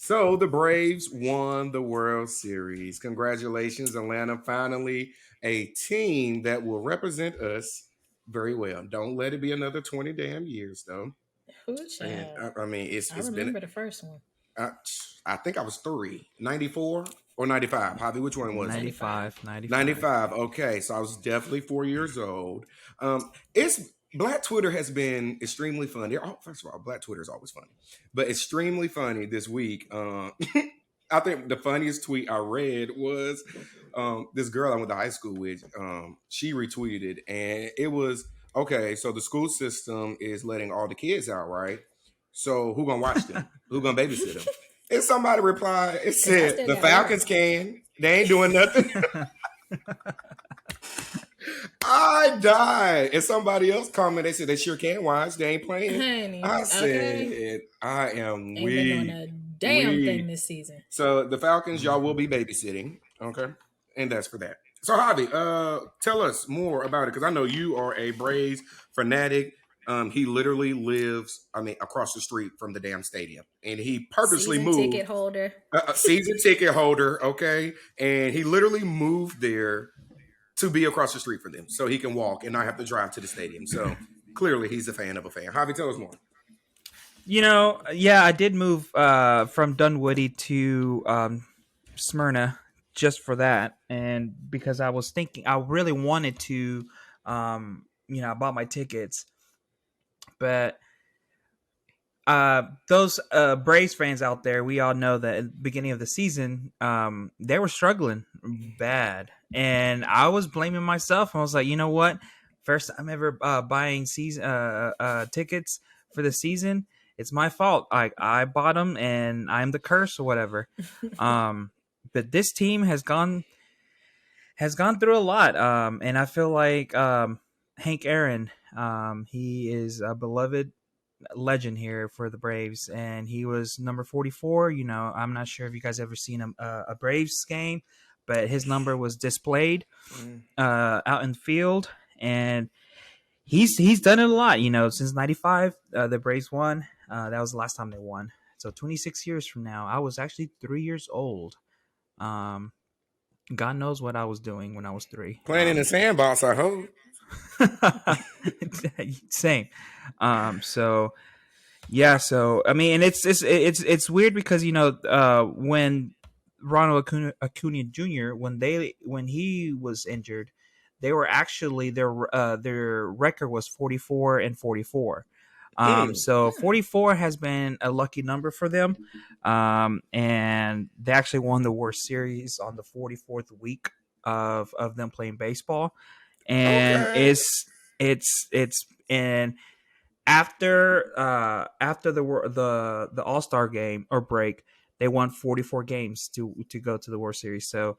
So the Braves won the World Series. Congratulations, Atlanta. Finally, a team that will represent us very well. Don't let it be another 20 damn years, though. Who And child? I mean, I it's been, remember the first one. I, I think I was 94 or 95. Javi, which one was it? 95. 95, 95. 95. Okay, so I was definitely 4 years old. It's Black Twitter has been extremely funny. Oh, first of all, Black Twitter is always funny, but extremely funny this week. I think the funniest tweet I read was this girl I went to high school with. She retweeted, and it was okay. So the school system is letting all the kids out, right? So who gonna watch them? Who gonna babysit them? And somebody replied, it Because I said still the got to work. Falcons can. They ain't doing nothing. I died. And somebody else commented, they said they sure can watch. They ain't playing. Honey, I okay. said, I am Ain't been doing weak. a damn thing this season. So the Falcons, y'all will be babysitting. Okay. And that's for that. So Javi, tell us more about it, because I know you are a Braves fanatic. He literally lives, I mean, across the street from the damn stadium. And he purposely Season moved. ticket holder. A season ticket holder, okay? And he literally moved there to be across the street for them so he can walk and not have to drive to the stadium. So clearly he's a fan of a fan. Javi, tell us more. Yeah, I did move from Dunwoody to Smyrna just for that, and because I was thinking I really wanted to, I bought my tickets, but those Braves fans out there, we all know that at the beginning of the season, they were struggling bad, and I was blaming myself. I was like, you know what? First time ever buying season tickets for the season. It's my fault. I bought them, and I'm the curse or whatever. But this team has gone through a lot, and I feel like Hank Aaron, he is a beloved legend here for the Braves, and he was number 44. I'm not sure if you guys ever seen a Braves game, but his number was displayed out in the field, and he's done it a lot. Since '95, the Braves won. That was the last time they won. So 26 years from now, I was actually 3 years old. God knows what I was doing when I was 3. Playing in the sandbox, I hope. Same. So yeah. So I mean, and it's weird because when Ronald Acuna Jr. when he was injured, they were actually their record was 44-44. So 44 has been a lucky number for them. And they actually won the World Series on the 44th week of them playing baseball. And it's and after the All-Star game or break, they won 44 games to go to the World Series. So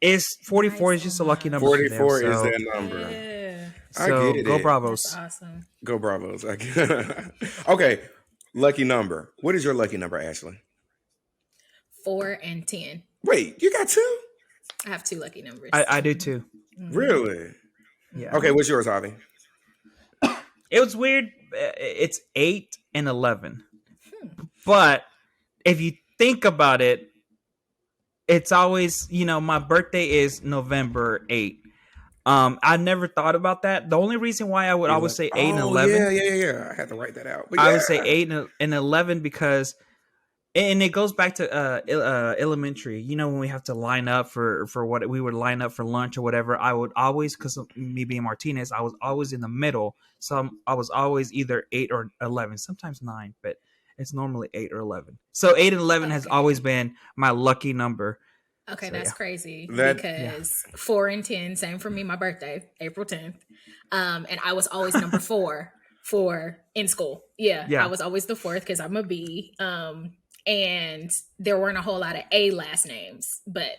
it's 44 is just a lucky number. 44 for them, is so. that number. Yeah. So I get it. go Bravos. That's awesome. Go Bravos. Okay. Lucky number. What is your lucky number, Ashley? 4 and 10. Wait, you got 2? I have 2 lucky numbers. I do too. Really? Yeah. Okay, what's yours, Javi? It was weird. It's 8 and 11. But if you think about it, it's always, my birthday is November 8th. I never thought about that. The only reason why I would always say 8 and 11. Yeah. I had to write that out. I would say 8 and 11 because, and it goes back to elementary. When we have to line up for what we would line up for lunch or whatever, I would always, because of me being Martinez, I was always in the middle. So I was always either 8 or 11, sometimes 9, but it's normally 8 or 11. So 8 and 11 has always been my lucky number. Okay, So, that's yeah. crazy because 4 and 10, same for me, my birthday, April 10th. And I was always number 4 in school. Yeah, I was always the 4th because I'm a B. And there weren't a whole lot of A last names, but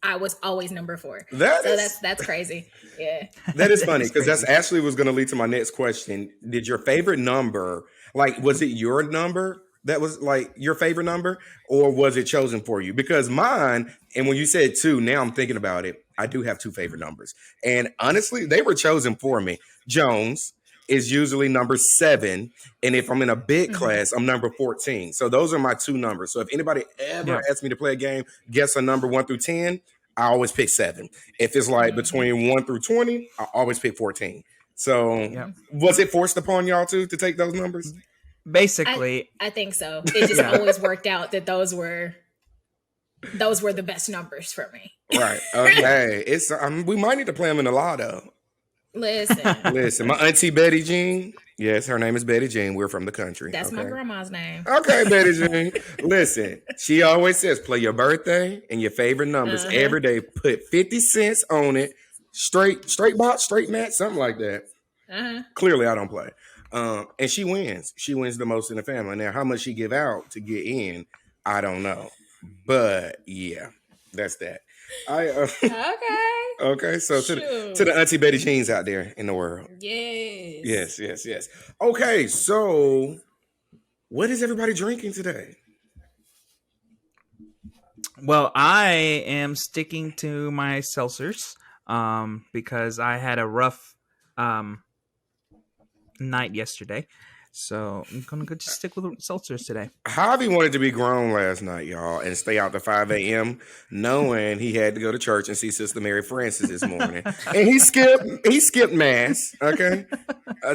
I was always number 4. That's crazy. Yeah. That is funny because that's actually was going to lead to my next question. Did your favorite number, was it your number that was your favorite number, or was it chosen for you? Because mine, and when you said 2, now I'm thinking about it, I do have 2 favorite numbers. And honestly, they were chosen for me. Jones, is usually number 7. And if I'm in a big Mhm. class, I'm number 14. So those are my 2 numbers. So if anybody ever Yeah. asks me to play a game, guess a number 1 through 10, I always pick 7. If it's like Mhm. between 1 through 20, I always pick 14. So Yeah. Mhm. was it forced upon y'all to take those numbers? I Basically, I think so. It just yeah. always worked out that those were the best numbers for me. Right. Okay. It's we might need to play them in the lotto. Listen, Listen, my auntie Betty Jean. Yes, her name is Betty Jean. We're from the country. that's my Okay. grandma's name. Okay, Betty Jean. Listen, she always says play your birthday and your favorite numbers Uh-huh. every day. Put 50 cents on it. Straight box, straight match, something like that. Uh-huh. Clearly, I don't play. And she wins. She wins the most in the family. Now, how much she give out to get in, I don't know. But yeah, that's that. I Okay. okay. So to Shoot. the auntie Betty Jeans out there in the world. Yes. Yes. Okay, so what is everybody drinking today? Well, I am sticking to my seltzers because I had a rough night yesterday. So I'm going to just stick with seltzers today. Javi wanted to be grown last night, y'all, and stay out to 5 a.m. knowing he had to go to church and see Sister Mary Francis this morning. And he skipped mass, okay,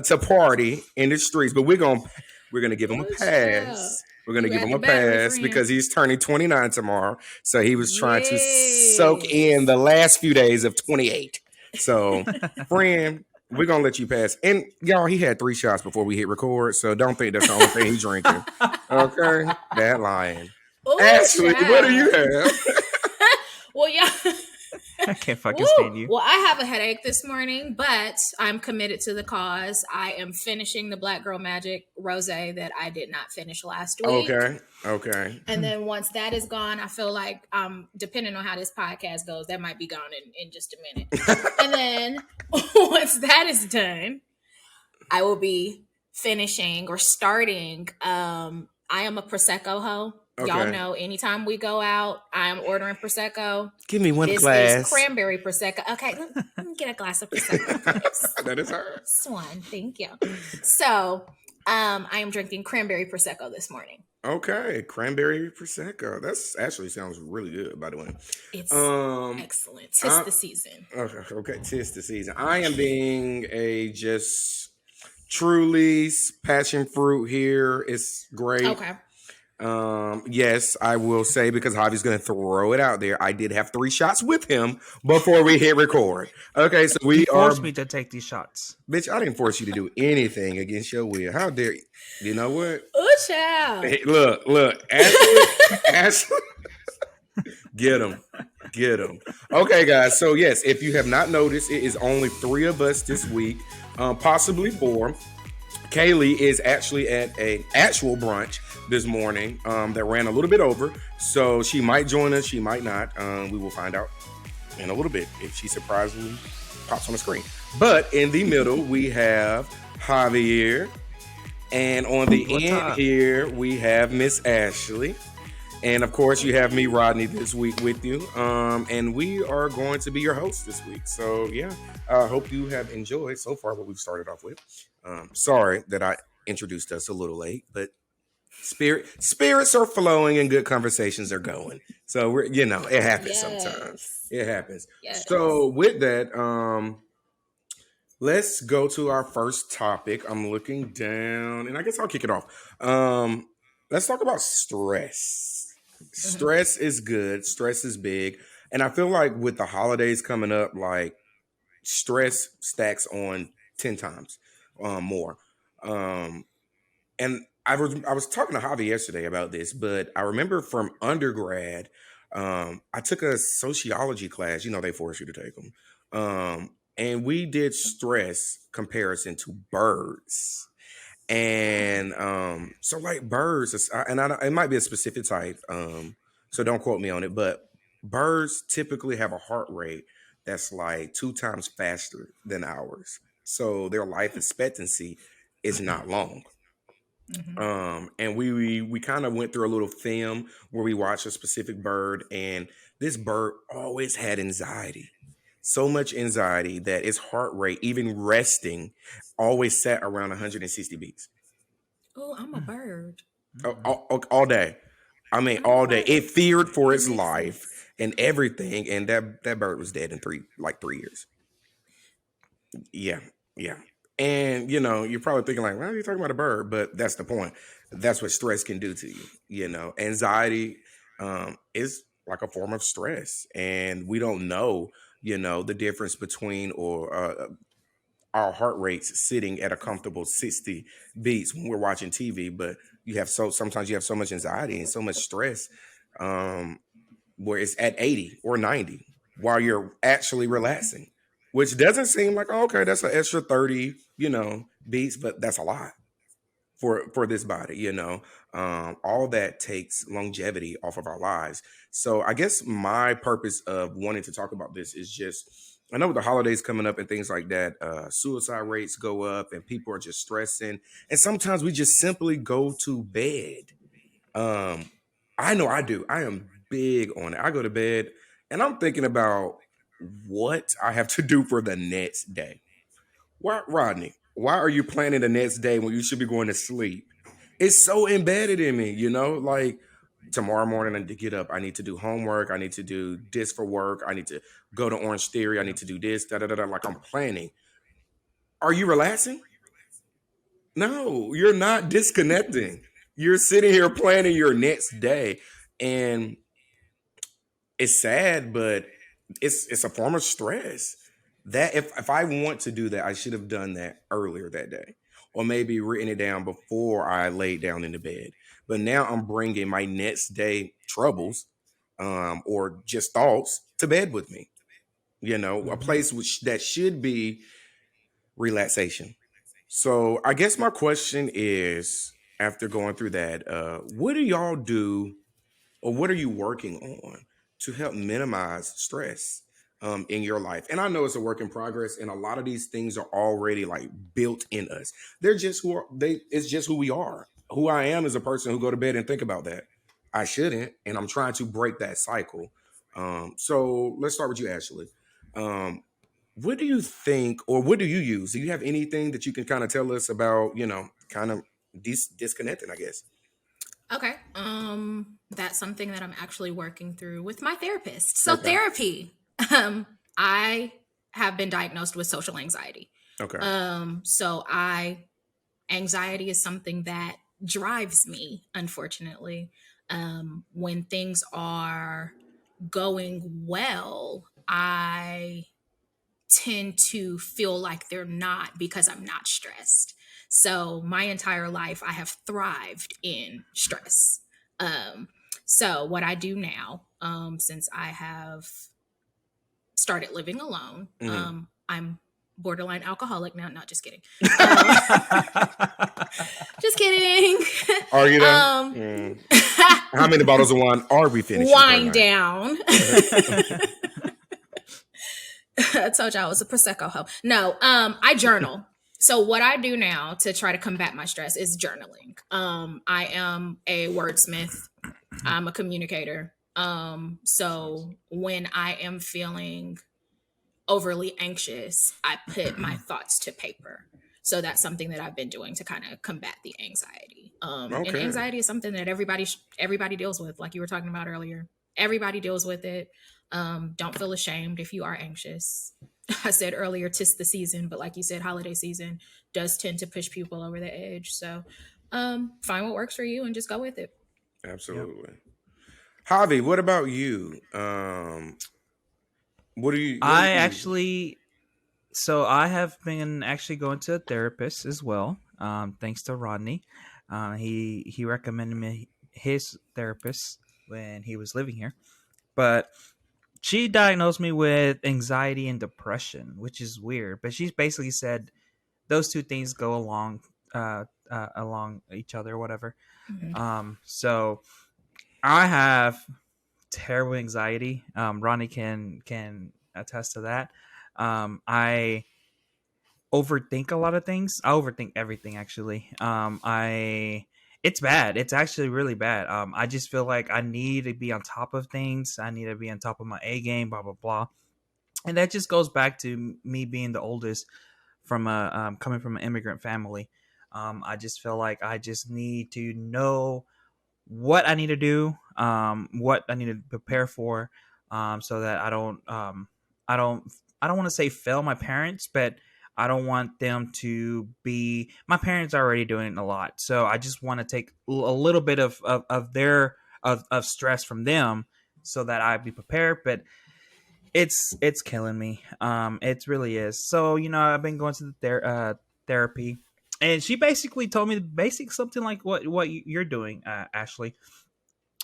to party in the streets. But we're gonna give him a Oh, child. pass. We're gonna You give had him the a battery, pass friend. because he's turning 29 tomorrow. So he was trying to soak in Yes. the last few days of 28. So, friend, we're gonna let you pass. And y'all, he had 3 shots before we hit record, so don't think that's the only thing he's drinking. Okay, that lying. Oh, Ashley, what do you child. have? Well, yeah. I can't Woo! fucking stand you. Well, I have a headache this morning, but I'm committed to the cause. I am finishing the Black Girl Magic Rosé that I did not finish last week. Okay. And then once that is gone, I feel like, depending on how this podcast goes, that might be gone in just a minute. And then once that is done, I will be finishing or starting. I am a Prosecco hoe. Y'all Okay. know anytime we go out, I'm ordering Prosecco. Give me one This glass. is cranberry Prosecco. Okay, let me get a glass of Prosecco, please. That is her. Swan, thank you. So, I am drinking cranberry Prosecco this morning. Okay, cranberry prosecco. That's actually sounds really good, by the way. It's Um, excellent. Tis the season. okay, tis the season. I am being a just Truly's passion fruit here. It's great. Okay. Yes, I will say because Javi's going to throw it out there. I did have 3 shots with him before we hit record. Okay, so we You are. forced me to take these shots. Bitch, I didn't force you to do anything against your will. How dare you? You know what? Oh, child. Hey, look, Ashley, get him. Okay, guys. So yes, if you have not noticed, it is only 3 of us this week, possibly 4. Kaylee is actually at an actual brunch this morning that ran a little bit over, so she might join us, she might not. We will find out in a little bit if she surprisingly pops on the screen. But in the middle, we have Javier, and on the What's end up? here, we have Miss Ashley. And of course, you have me, Rodney, this week with you. And we are going to be your hosts this week. So, yeah, I hope you have enjoyed so far what we've started off with. Sorry that I introduced us a little late, but spirits are flowing and good conversations are going. So, it happens sometimes. It happens. Yes. So, with that, let's go to our first topic. I'm looking down, and I guess I'll kick it off. Let's talk about stress. Stress is good. Stress is big. And I feel like with the holidays coming up, like stress stacks on 10 times more. And I was talking to Javi yesterday about this, but I remember from undergrad, I took a sociology class. You know, they force you to take them. And we did stress comparison to birds. And so like birds, it might be a specific type, so don't quote me on it, but birds typically have a heart rate that's like 2 times faster than ours. So their life expectancy is not long. And we kind of went through a little film where we watched a specific bird, and this bird always had anxiety. so much anxiety that his heart rate, even resting, always sat around 160 beats. Oh, I'm a bird. All day. I mean, I'm a all day. bird. It feared for That its makes life sense. and everything, and that bird was dead in 3 years. Yeah, yeah. And you're probably thinking like, "Why are you talking about a bird?" But that's the point. That's what stress can do to you. Anxiety is like a form of stress, and we don't know, the difference between or our heart rates sitting at a comfortable 60 beats when we're watching TV. But sometimes you have so much anxiety and so much stress, um, where it's at 80 or 90 while you're actually relaxing, which doesn't seem like, oh, okay, that's an extra 30, beats, but that's a lot for this body. All that takes longevity off of our lives. So I guess my purpose of wanting to talk about this is just, I know with the holidays coming up and things like that, suicide rates go up and people are just stressing, and sometimes we just simply go to bed. um, I know I do. I am big on it. I go to bed and I'm thinking about what I have to do for the next day. Why, Rodney? Why are you planning the next day when you should be going to sleep? It's so embedded in me, like tomorrow morning I need to get up. I need to do homework. I need to do this for work. I need to go to Orange Theory. I need to do this, da da da da. Like I'm planning. Are you relaxing? No, you're not disconnecting. You're sitting here planning your next day. And it's sad, but it's a form of stress. That if I want to do that, I should have done that earlier that day, or maybe written it down before I laid down in the bed. But now I'm bringing my next day troubles, or just thoughts to bed with me. A place which that should be relaxation. So I guess my question is, after going through that, what do y'all do, or what are you working on to help minimize stress in your life? And I know it's a work in progress, and a lot of these things are already like built in us. They're just it's just who we are. Who I am is a person who go to bed and think about that. I shouldn't, and I'm trying to break that cycle. So let's start with you, Ashley. Um, what do you think, or what do you use? Do you have anything that you can kind of tell us about, kind of disconnecting, I guess? Okay. That's something that I'm actually working through with my therapist. So Okay. therapy. I have been diagnosed with social anxiety. Okay. So anxiety is something that drives me, unfortunately. When things are going well, I tend to feel like they're not because I'm not stressed. So my entire life, I have thrived in stress. Um, so what I do now, since I have started living alone, Mhm. I'm borderline alcoholic now. Not just kidding. Just kidding. Are you done? um, How many bottles of wine are we finishing per Wind night? down. I told you I was a prosecco hoe. No, I journal. So what I do now to try to combat my stress is journaling. I am a wordsmith. I'm a communicator. So when I am feeling overly anxious, I put my thoughts to paper. So that's something that I've been doing to kind of combat the anxiety. And Okay. anxiety is something that everybody deals with, like you were talking about earlier. Everybody deals with it. Don't feel ashamed if you are anxious. I said earlier, 'tis the season, but like you said, holiday season does tend to push people over the edge. So find what works for you and just go with it. Yep. Absolutely. Javi, what about you? What do I you use? actually, so I have been actually going to a therapist as well. Thanks to Rodney, he recommended me his therapist when he was living here, but she diagnosed me with anxiety and depression, which is weird. But she's basically said those two things go along each other, or whatever. Mhm. So I have terrible anxiety. Ronnie can attest to that. I overthink a lot of things. I overthink everything actually. I It's bad. It's actually really bad. I just feel like I need to be on top of things. I need to be on top of my A game. Blah blah blah. And that just goes back to me being the oldest from coming from an immigrant family. I just feel like I just need to know what I need to do, what I need to prepare for, so that I don't, I don't want to say fail my parents, but I don't want them to be. My parents are already doing a lot, so I just want to take a little bit of their of stress from them, so that I be prepared. But it's killing me. It really is. So I've been going to the therapy, and she basically told me the basic something like what you're doing, Ashley.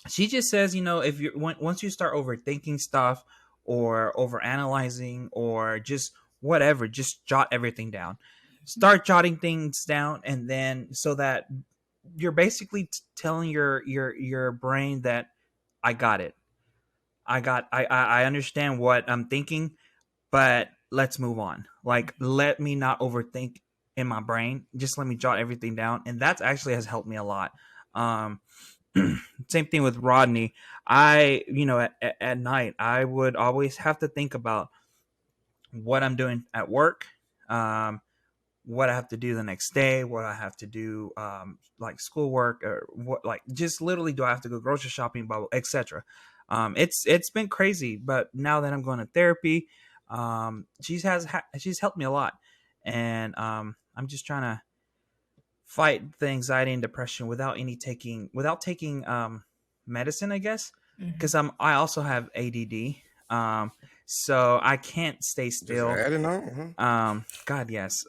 She just says, if you once you start overthinking stuff or overanalyzing or just whatever, just jot everything down. Start jotting things down, and then so that you're basically telling your brain that I got it. I understand what I'm thinking, but let's move on. Like, let me not overthink in my brain. Just let me jot everything down, and that actually has helped me a lot. Same thing with Rodney. At night, I would always have to think about what I'm doing at work, what I have to do the next day, what I have to do, like schoolwork, or what, like just literally, do I have to go grocery shopping, blah, blah, etc. It's been crazy, but now that I'm going to therapy, she's helped me a lot, and I'm just trying to fight the anxiety and depression without taking medicine, I guess, because I also have ADD, so I can't stay still. Just adding on, huh? God, yes.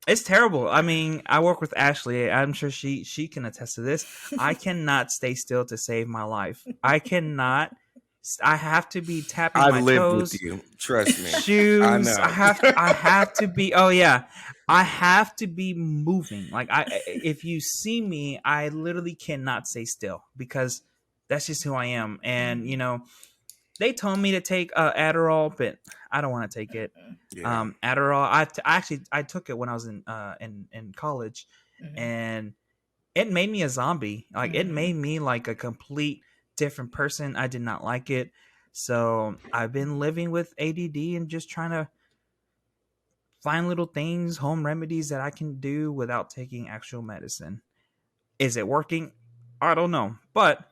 It's terrible. I mean, I work with Ashley. I'm sure she can attest to this. I cannot stay still to save my life. I cannot. I have to be tapping I've my lived toes. with you. Trust me. Shoes. I know. I have to be. Oh yeah. I have to be moving. Like, if you see me, I literally cannot stay still, because that's just who I am. And they told me to take Adderall, but I don't want to take it. Yeah. Adderall. I took it when I was in college, and it made me a zombie. Like, it made me like a complete different person. I did not like it. So I've been living with ADD and just trying to find little things, home remedies that I can do without taking actual medicine. Is it working? I don't know, but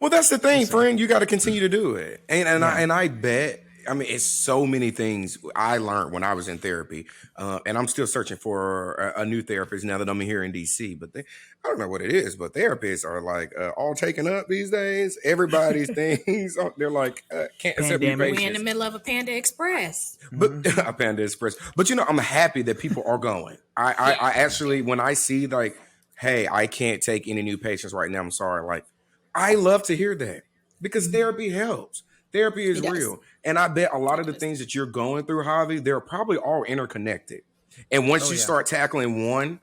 Well, that's the thing, friend. You got to continue to do it, and Yeah. I bet. I mean, it's so many things I learned when I was in therapy, and I'm still searching for a new therapist now that I'm here in DC. But I don't know what it is, but therapists are like all taken up these days. Everybody's things, they're like can't accept new Pandemic. We in the patients. middle of a Panda Express. But a Panda Express. But I'm happy that people are going. I actually, when I see like, hey, I can't take any new patients right now, I'm sorry. Like, I love to hear that, because therapy helps. Therapy is It does. real. And I bet a lot of the It does. things that you're going through, Javi, they're probably all interconnected. And once you yeah. start tackling one,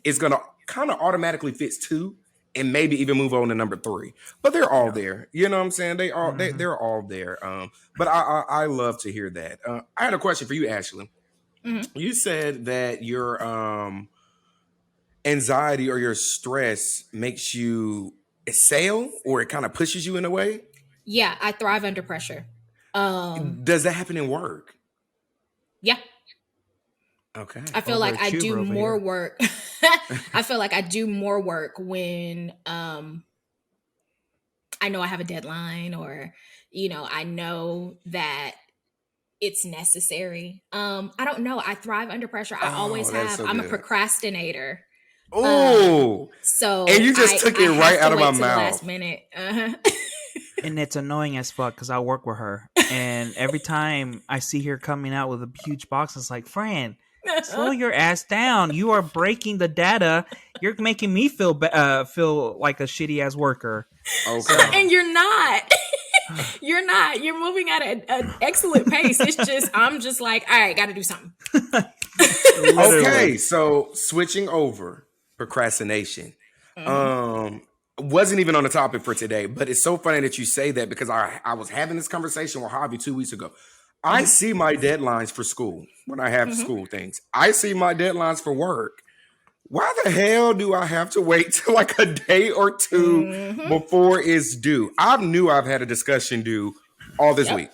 it's going to kind of automatically fix two, and maybe even move on to number three. But they're all there. You know what I'm saying? They're all there. But I love to hear that. I had a question for you, Ashley. You said that your anxiety or your stress makes you exhale, or it kind of pushes you in a way. Yeah, I thrive under pressure. Does that happen in work? Yeah. Okay. I feel like I do Overachiever over more here. work. I feel like I do more work when I know I have a deadline, or I know that it's necessary. I don't know. I thrive under pressure. I always Oh, that's have. so I'm a good. procrastinator. Oh, and So you just took I it right have to out of my wait till the last mouth. minute. And it's annoying as fuck, because I work with her, and every time I see her coming out with a huge box, it's like, Fran, slow your ass down. You are breaking the data. You're making me feel like a shitty ass worker. Okay. And you're not. You're not. You're moving at an excellent pace. It's just, I'm just like, all right, got to do something. Okay. So switching over, procrastination. Wasn't even on the topic for today, but it's so funny that you say that, because I was having this conversation with Javi 2 weeks ago. I see my deadlines for school when I have school things. I see my deadlines for work. Why the hell do I have to wait till like a day or two before it's due? I knew I've had a discussion due all this week.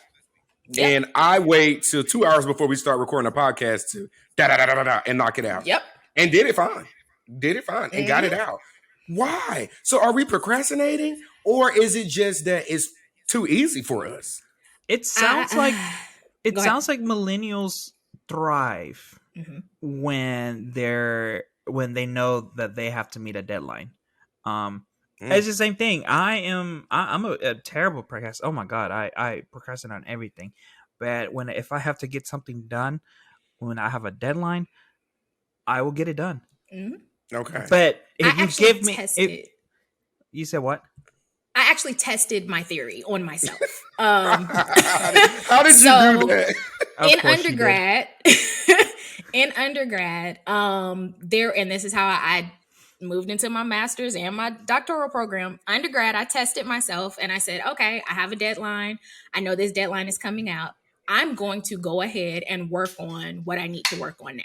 Yep. And I wait till 2 hours before we start recording a podcast to and knock it out. Yep. And did it fine. And got it out. Why? So are we procrastinating, or is it just that it's too easy for us? It sounds like millennials thrive when they know that they have to meet a deadline. It's the same thing. I'm a terrible procrastinator. Oh my god, I procrastinate on everything. But if I have to get something done when I have a deadline, I will get it done. Okay. But if you give me you said what? I actually tested my theory on myself. How did you do that? In undergrad, and this is how I moved into my master's and my doctoral program. Undergrad, I tested myself and I said, okay, I have a deadline. I know this deadline is coming out. I'm going to go ahead and work on what I need to work on now.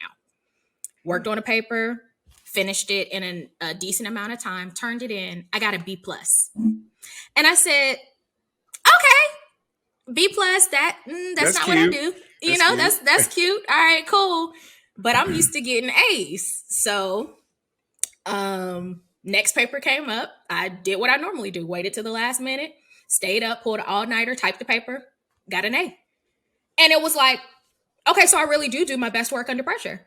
Worked on a paper, finished it in a decent amount of time, turned it in. I got a B+. And I said, okay, B+, that's not cute. What I do. That's cute. All right, cool. But I'm used to getting A's. So next paper came up. I did what I normally do. Waited till the last minute, stayed up, pulled an all-nighter, typed the paper, got an A. And it was like, okay, so I really do my best work under pressure.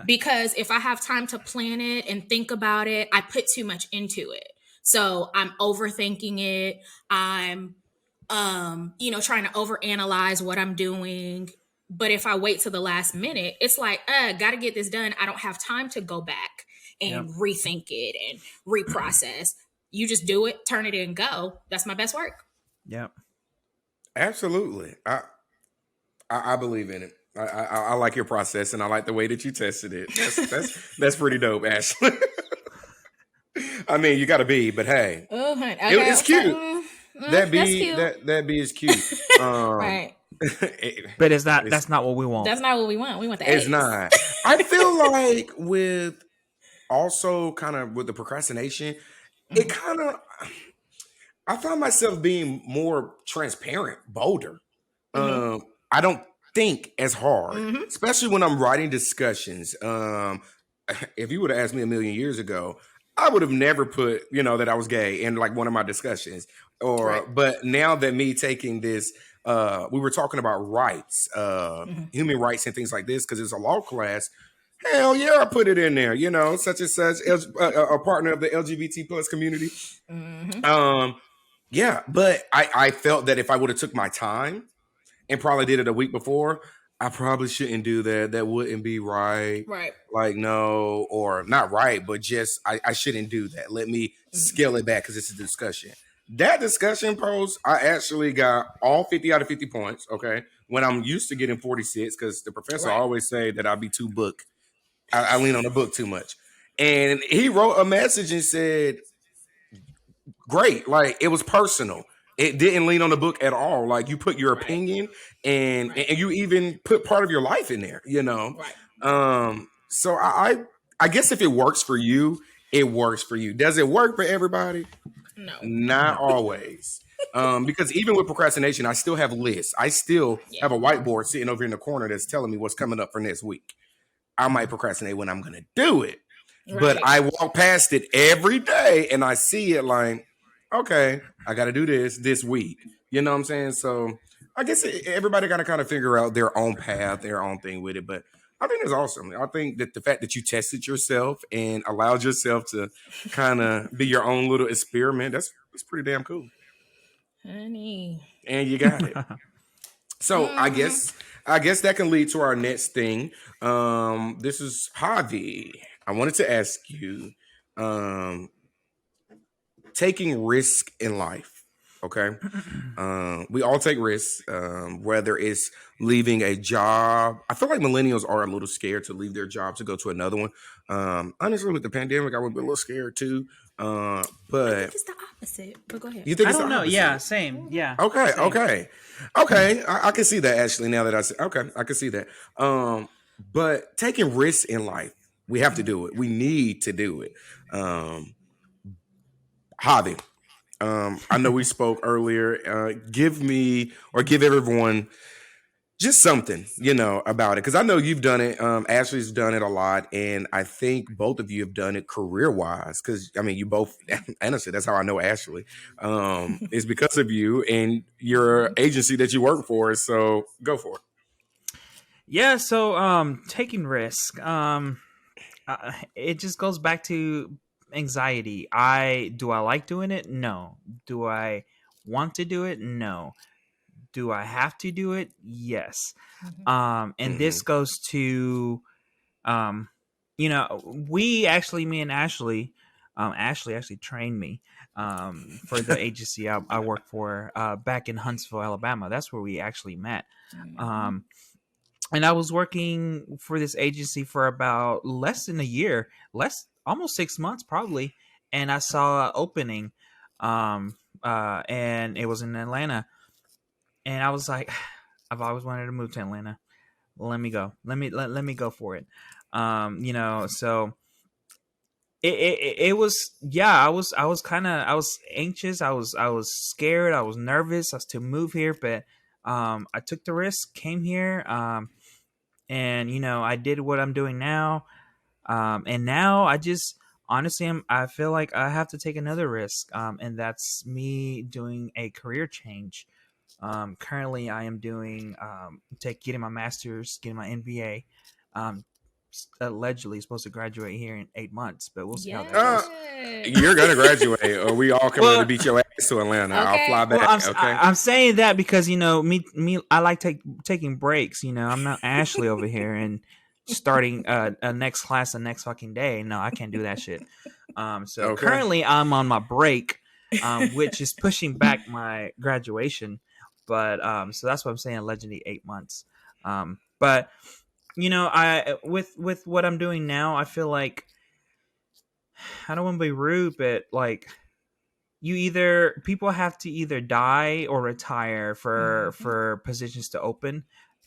Because if I have time to plan it and think about it, I put too much into it. So I'm overthinking it. I'm, trying to overanalyze what I'm doing. But if I wait till the last minute, it's like, got to get this done. I don't have time to go back and rethink it and reprocess. You just do it, turn it in, go. That's my best work. Yep. Absolutely. I believe in it. I like your process, and I like the way that you tested it. That's pretty dope, Ashley. I mean, you got to be, but hey, okay, it's cute. That bee is cute. Right. But it's not. That's not what we want. That's not what we want. We want the It's A's. not. I feel like with the procrastination, it kind of. I found myself being more transparent, bolder. I don't think as hard, especially when I'm writing discussions. If you would have asked me a million years ago, I would have never put, that I was gay in like one of my discussions. But now that me taking this, we were talking about rights, human rights and things like this, because it's a law class. Hell yeah, I put it in there, such and such, a partner of the LGBT plus community. Yeah, but I felt that if I would have took my time and probably did it a week before, I probably shouldn't do that. That wouldn't be right. Right. Like, no, or not right, but just I shouldn't do that. Let me scale it back because it's a discussion. That discussion post, I actually got all 50 out of 50 points, okay? When I'm used to getting 46 because the professor always say that I'll be too book. I lean on the book too much. And he wrote a message and said, great. Like, it was personal. It didn't lean on the book at all. Like, you put your opinion and you even put part of your life in there, So I guess if it works for you, it works for you. Does it work for everybody? No. Not always. Because even with procrastination, I still have lists. I still have a whiteboard sitting over in the corner that's telling me what's coming up for next week. I might procrastinate when I'm going to do it. Right. But I walk past it every day and I see it like, okay, I got to do this week. You know what I'm saying? So I guess everybody got to kind of figure out their own path, their own thing with it. But I think it's awesome. I think that the fact that you tested yourself and allowed yourself to kind of be your own little experiment, that's pretty damn cool. Honey. And you got it. So I guess that can lead to our next thing. This is Javi. I wanted to ask you, taking risk in life. Okay. We all take risks, whether it's leaving a job. I feel like millennials are a little scared to leave their job to go to another one. Honestly, with the pandemic, I would be a little scared too. But I think it's the opposite. But go ahead. You think I it's don't the know. opposite? Yeah, same. Yeah. Okay. Same. Okay. I can see that actually. Now that I see, okay, I can see that. But taking risks in life, we have to do it. We need to do it. Javi, I know we spoke earlier. Give me or give everyone just something, about it. Because I know you've done it. Ashley's done it a lot. And I think both of you have done it career wise. Because, I mean, you both, honestly, that's how I know Ashley. It's because of you and your agency that you work for. So go for it. Yeah, so taking risk. It just goes back to anxiety. I like doing it? No. Do I want to do it? No. Do I have to do it? Yes. And this Mm-hmm. goes to we actually, me and Ashley, Ashley actually trained me for the agency I work for back in Huntsville, Alabama. That's where we actually met. Um, and I was working for this agency for about less than a year, almost 6 months probably, and I saw an opening, and it was in Atlanta, and I was like, I've always wanted to move to Atlanta. Let me go. Let me go for it. So it was, yeah, I was anxious, I was scared, I was nervous as to move here, but I took the risk, came here, and I did what I'm doing now, and now I just honestly I feel like I have to take another risk, and that's me doing a career change. Currently I am doing getting my master's, getting my MBA. um, Allegedly supposed to graduate here in 8 months, but we'll see how that Uh, goes. you're going to graduate, or we all coming to Well, beat your ass to Atlanta. I'll fly Okay. well, back. Okay. I'm saying that because me I like taking breaks. I'm not Ashley over here and starting a next class the next fucking day. No, I can't do that shit. So Okay. currently I'm on my break, which is pushing back my graduation. But so that's what I'm saying. Allegedly 8 months. But I with what I'm doing now, I feel like I don't want to be rude, but like people have to either die or retire for positions to open.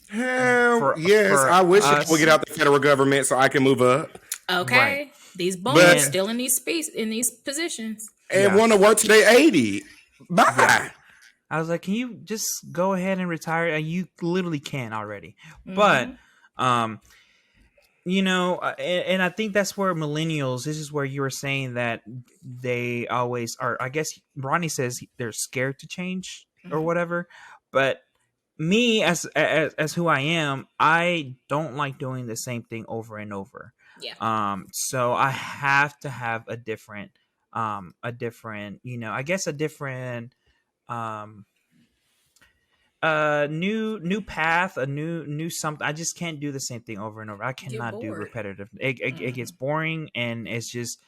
Hell For yes. I wish I would us, get out the federal government so I can move up. right? Okay. These boomers But And still in these positions. and yeah, want to work to their 80. yeah. Bye. I was like, can you just go ahead and retire? And you literally can already. But Mm-hmm. um, and I think that's where millennials. This is where you were saying that they always are. I guess Ronnie says they're scared to change or Mm-hmm. whatever. But me as who I am, I don't like doing the same thing over and over. Yeah. So I have to have I guess a different um new path, a new something. I just can't do the same thing over and over. I You're cannot do bored. repetitive. It Mm-hmm. gets boring, and it's just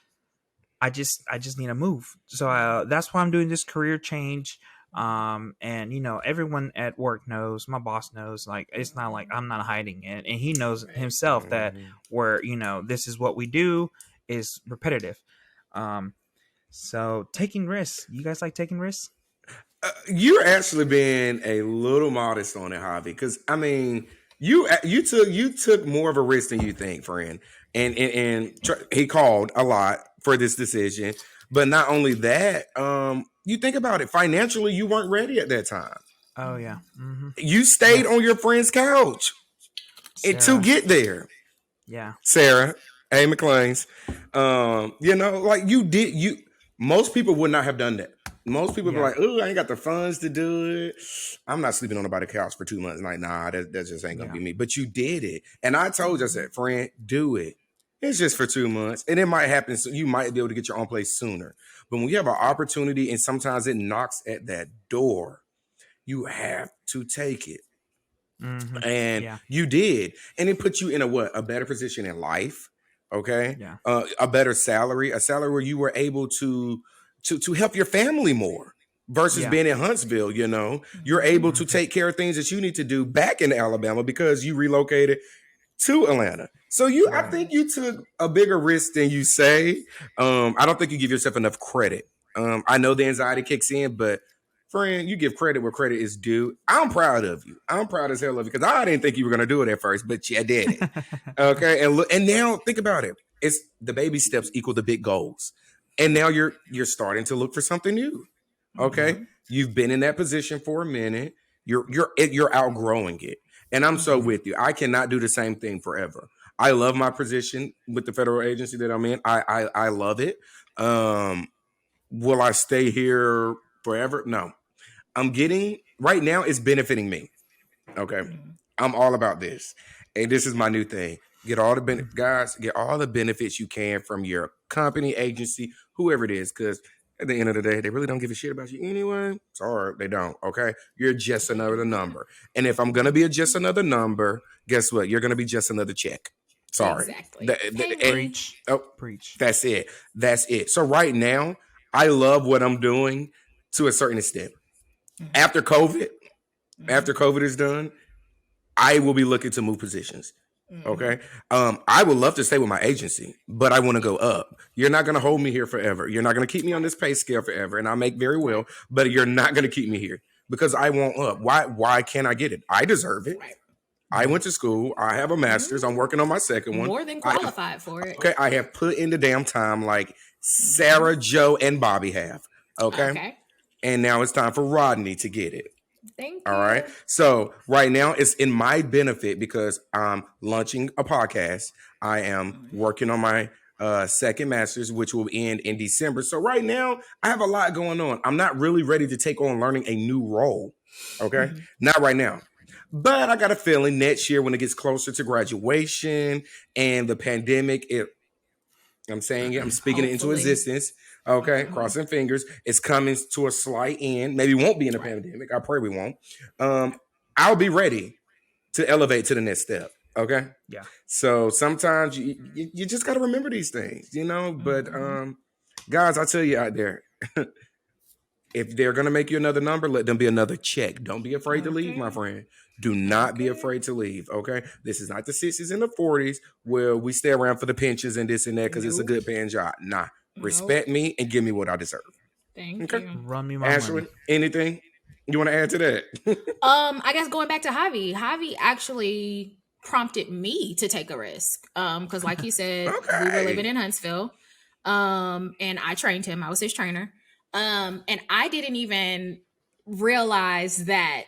I just need to move. So Mm-hmm. that's why I'm doing this career change. And everyone at work knows, my boss knows, like it's not like I'm not hiding it, and he knows Right. himself that Mhm. where this is what we do is repetitive. Um, so taking risks. You guys like taking risks? You're actually being a little modest on it, Javi. Because I mean, you took more of a risk than you think, friend. And he called a lot for this decision. But not only that, you think about it financially, you weren't ready at that time. Oh yeah. Mm-hmm. You Yeah. stayed on your friend's couch to Sarah. get there. Yeah. Sarah A. McLean's. Like you did. Most people would not have done that. Most people be Yeah. like, "Oh, I ain't got the funds to do it. I'm not sleeping on nobody's couch for 2 months." Like, nah, that just ain't gonna Yeah. be me. But you did it, and I told you, I Mm-hmm. said, "Friend, do it. It's just for 2 months, and it might happen. So you might be able to get your own place sooner. But when you have an Yeah. opportunity, and sometimes it knocks at that door, you have to take it." Mm-hmm. And Yeah. you did, and it put you in a better position in life. Okay. Yeah. A better salary, a salary where you were able to help your family more versus Yeah. being in Huntsville. You're Mm-hmm. able to Mm-hmm. take care of things that you need to do back in Alabama because you relocated to Atlanta. So I Right. think you took a bigger risk than you say. I don't think you give yourself enough credit. I know the anxiety kicks in, but friend, you give credit where credit is due. I'm proud of you. I'm proud as hell of you because I didn't think you were going to do it at first, but you did it. Okay, and look, and now think about it. It's the baby steps equal the big goals, and now you're starting to look for something new. Yeah. Okay, Mm-hmm. you've been in that position for a minute. You're outgrowing it. And I'm so with you. I cannot do the same thing forever. I love my position with the federal agency that I'm in. I love it. Will I stay here forever? No. I'm getting right now. It's benefiting me. Okay, I'm all about this, and this is my new thing. Get all the guys. Get all the benefits you can from your company, agency, whoever it is, because at the end of the day, they really don't give a shit about you anyway. Sorry, they don't. Okay, you're just another number, and if I'm gonna be just another number, guess what? You're gonna be just another check. Sorry. Exactly. Preach. Oh, Preach. That's it. That's it. So right now, I love what I'm doing to a certain extent. After COVID is done, I will be looking to move positions. Okay. I would love to stay with my agency, but I want to go up. You're not going to hold me here forever. You're not going to keep me on this pay scale forever. And I make very well, but you're not going to keep me here because I want up. Why can't I get it? I deserve it. Right. I went to school. I have a master's. I'm working on my second one. More than qualified for it. Okay. I have put in the damn time like Sarah, Joe, and Bobby have. Okay. And now it's time for Rodney to get it. Thank you. All right. So right now it's in my benefit because I'm launching a podcast. I am working on my second master's, which will end in December. So right now I have a lot going on. I'm not really ready to take on learning a new role. Okay. Not right now. But I got a feeling next year when it gets closer to graduation and the pandemic, I'm saying it, I'm speaking it into existence. Okay, crossing fingers. It's coming to a slight end. Maybe won't be in a pandemic. I pray we won't. I'll be ready to elevate to the next step. Okay. Yeah. So sometimes you just got to remember these things, you know. But guys, I tell you out there, if they're gonna make you another number, let them be another check. Don't be afraid to leave, my friend. Do not be afraid to leave. Okay. This is not the 60s and the 40s where we stay around for the pensions and this and that because it's a good paying job. Nah. Respect me and give me what I deserve. Thank you. Run me my Ashley, money. anything you want to add to that? I guess going back to Javi. Javi actually prompted me to take a risk. Because like he said, we were living in Huntsville. And I trained him. I was his trainer. And I didn't even realize that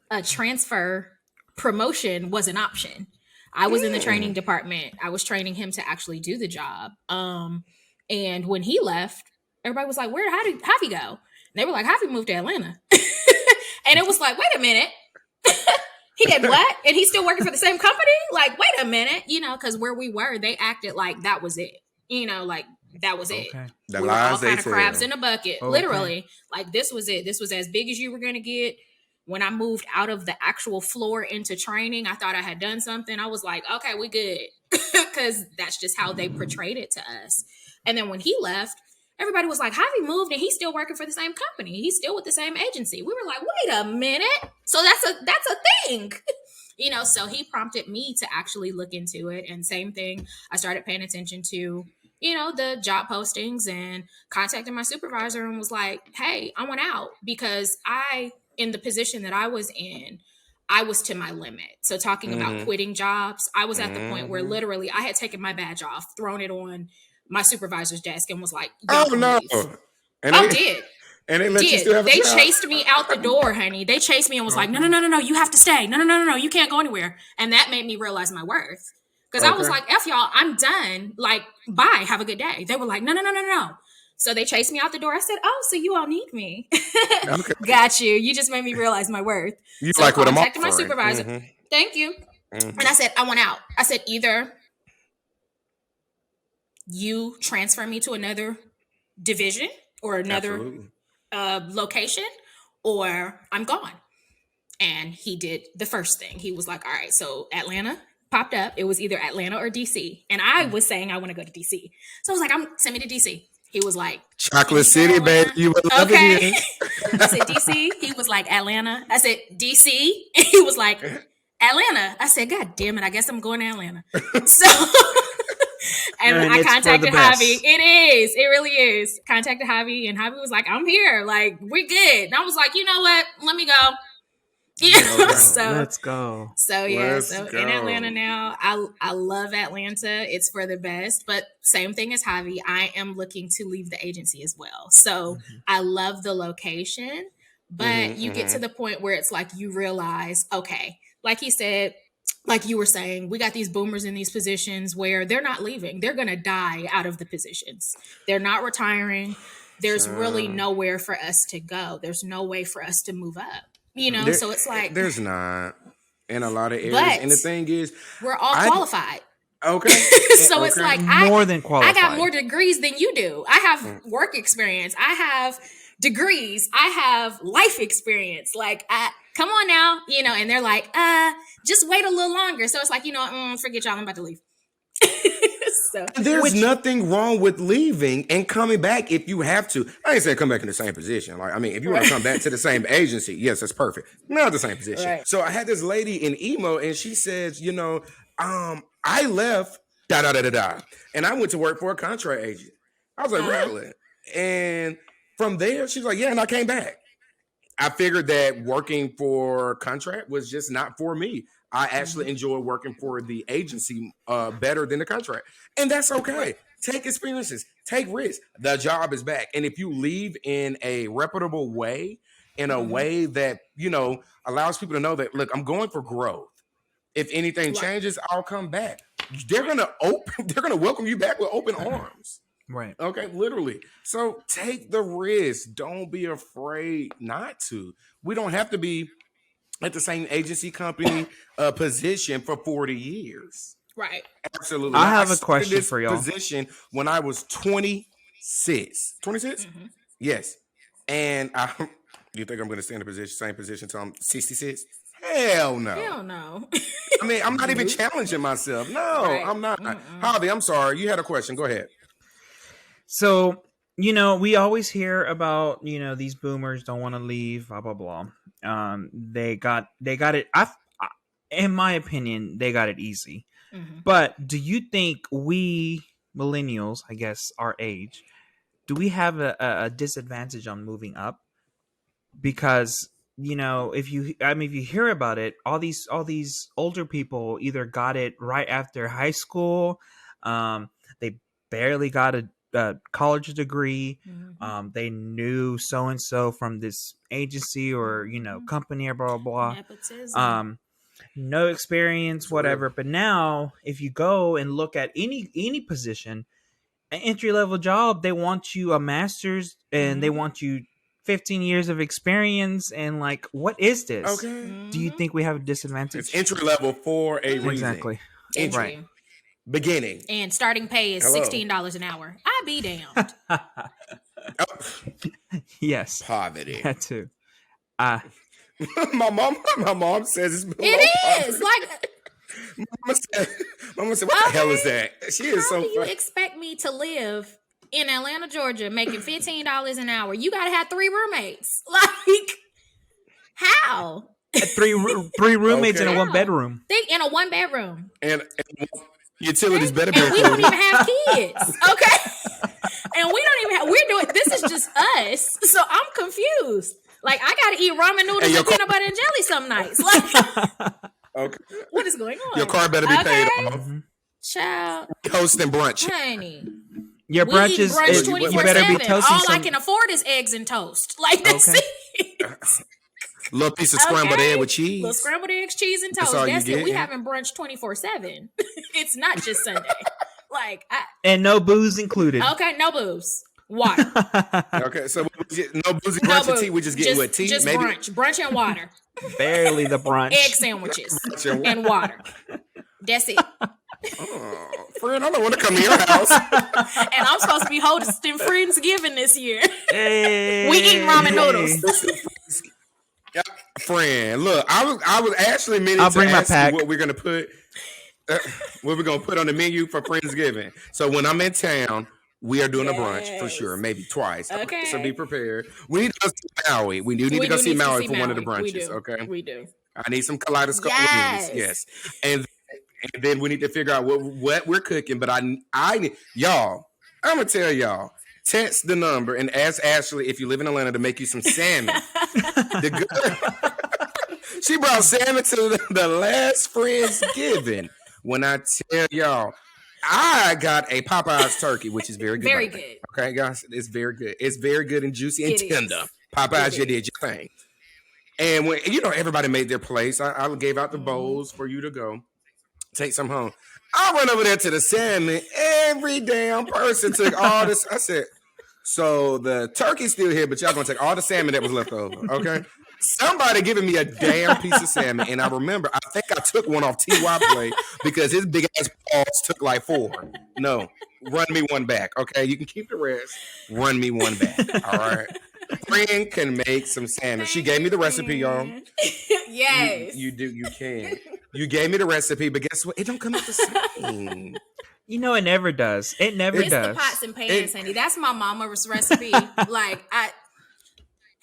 a transfer promotion was an option. I was in the training department. I was training him to actually do the job. And when he left, everybody was like, how did Javi go? And they were like, Javi moved to Atlanta. And it was like, wait a minute. He did what? And he's still working for the same company? Like, wait a minute. You know, because where we were, they acted like that was it. You know, like that was it. The we were all kind of crabs in a bucket. Okay. Literally. Like this was it. This was as big as you were going to get. When I moved out of the actual floor into training, I thought I had done something. I was like, okay, we good. Because that's just how they portrayed it to us. And then when he left, everybody was like, Javi moved and he's still working for the same company. He's still with the same agency. We were like, wait a minute. So that's a thing. You know, so he prompted me to actually look into it. And same thing, I started paying attention to, you know, the job postings and contacted my supervisor and was like, hey, I want out because in the position that I was in, I was to my limit. So talking about quitting jobs, I was at the point where literally I had taken my badge off, thrown it on my supervisor's desk and was like, oh no. And did. And they let you still have a They job? chased me out the door, honey. They chased me and was like, no, you have to stay. No, you can't go anywhere. And that made me realize my worth. Because I was like, F y'all, I'm done. Like, bye, have a good day. They were like, no. So they chased me out the door. I said, oh, so you all need me. Okay. Got you. You just made me realize my worth. You so like what I'm contacted offering. my supervisor. Thank you. And I said, I want out. I said, either you transfer me to another division or another location, or I'm gone. And he did the first thing. He was like, all right, so Atlanta popped up. It was either Atlanta or DC. And I was saying I want to go to DC. So I was like, send me to DC. He was like, Chocolate City, baby. You would love it here. I said, DC. He was like, Atlanta. I said, DC. And he was like, Atlanta. I said, God damn it. I guess I'm going to Atlanta. So, and I contacted Javi. It is. It really is. Contacted Javi. And Javi was like, I'm here. Like, we're good. And I was like, you know what? Let me go. Yeah. So let's go. So yeah, Let's so go. in Atlanta now. I love Atlanta. It's for the best. But same thing as Javi, I am looking to leave the agency as well. So I love the location, but you get to the point where it's like you realize, okay, like he said, like you were saying, we got these boomers in these positions where they're not leaving. They're going to die out of the positions. They're not retiring. There's really nowhere for us to go. There's no way for us to move up, so it's like there's not in a lot of areas. But and the thing is, we're all qualified. Okay. So it's like more than qualified. I got more degrees than you do. I have work experience. I have degrees. I have life experience. Like, come on now, and they're like, just wait a little longer. So it's like, forget y'all, I'm about to leave. So there's nothing wrong with leaving and coming back if you have to. I ain't saying come back in the same position. Like, I mean, if you want to come back to the same agency, yes, that's perfect. Not the same position. Right. So I had this lady in emo, and she says, I left and I went to work for a contract agent. I was like, really? And from there, she's like, yeah, and I came back. I figured that working for contract was just not for me. I actually enjoy working for the agency better than the contract. And that's okay. Take experiences, take risks. The job is back. And if you leave in a reputable way, in a way that, allows people to know that, look, I'm going for growth. If anything changes, I'll come back. They're gonna welcome you back with open arms. Right. Okay, literally. So take the risk. Don't be afraid not to. We don't have to be at the same agency company position for 40 years. Right. Absolutely. I have a question for y'all. Position when I was 26. 26? Mm-hmm. Yes. And you think I'm going to stay in the same position until I'm 66? Hell no. Hell no. I mean, I'm not even challenging myself. No, right. I'm not. Javi, I'm sorry. You had a question. Go ahead. So, we always hear about, these boomers don't want to leave, blah, blah, blah. They got it. In my opinion, they got it easy. Mm-hmm. But do you think we millennials, I guess our age, do we have a disadvantage on moving up? Because, if you hear about it, all these older people either got it right after high school. They barely got a college degree. Mm-hmm. They knew so-and-so from this agency or, company or blah, blah, blah. No experience, whatever. But now if you go and look at any position, an entry-level job, they want you a master's and they want you 15 years of experience. And like, what is this? Okay. Do you think we have a disadvantage? It's entry-level for a reason. Exactly. Entry. Right. Beginning. And starting pay is $16 an hour. I be damned. Yes. Poverty. That too. my mom says it's below it is poverty. Like Mama said, what the hell is that? She is so funny. How do you expect me to live in Atlanta, Georgia, making $15 an hour? You gotta have 3 roommates. Like, how? Three roommates in a 1-bedroom. In a 1-bedroom. And utilities better be. And we don't even have kids. Okay. And we don't even have. We're doing. This is just us. So I'm confused. Like, I gotta eat ramen noodles and peanut butter and jelly some nights. Like, okay. What is going on? Your car better be paid off. Child. Hosting brunch. Honey. Your brunch is you better be toasting. All I can afford is eggs and toast. Like, that's it. Little piece of scrambled egg with cheese. Little scrambled eggs, cheese, and toast. That's it. We having brunch 24/7. It's not just Sunday. Like, and no booze included. Okay, no booze. Water. Okay, so no boozy brunch and tea. We just get tea, just maybe brunch and water. Barely the brunch. Egg sandwiches and water. That's it. Oh, friend, I don't want to come to your house. And I'm supposed to be hosting Friendsgiving this year. Hey. We eating ramen noodles. Friend, look, I was actually meaning to ask you what we're gonna put. What we're gonna put on the menu for Friendsgiving. So when I'm in town, we are doing a brunch for sure, maybe twice. Okay. So be prepared. We need to go see Maui. We do need to go see Maui for one of the brunches. Okay. We do. I need some kaleidoscope wings. Yes. And then we need to figure out what we're cooking. But I y'all, I'm gonna tell y'all. Text the number and ask Ashley if you live in Atlanta to make you some salmon. She brought salmon to the last Friendsgiving. When I tell y'all, I got a Popeye's turkey, which is very good. Very good. Okay, guys, it's very good. It's very good and juicy and tender. Popeyes, you did your thing. And when everybody made their place, I gave out the bowls for you to go take some home. I went over there to the salmon. Every damn person took all this. I said, so the turkey's still here, but y'all gonna take all the salmon that was left over, okay? Somebody giving me a damn piece of salmon, and I remember, I think I took one off TY plate because his big ass paws took like 4. No, run me one back, okay? You can keep the rest. Run me one back, all right? Friend can make some salmon. She gave me the recipe, y'all. Yes, you do. You can. You gave me the recipe, but guess what? It don't come out the same. It never does. It never it's does. the pots and pans, honey. That's my mama's recipe.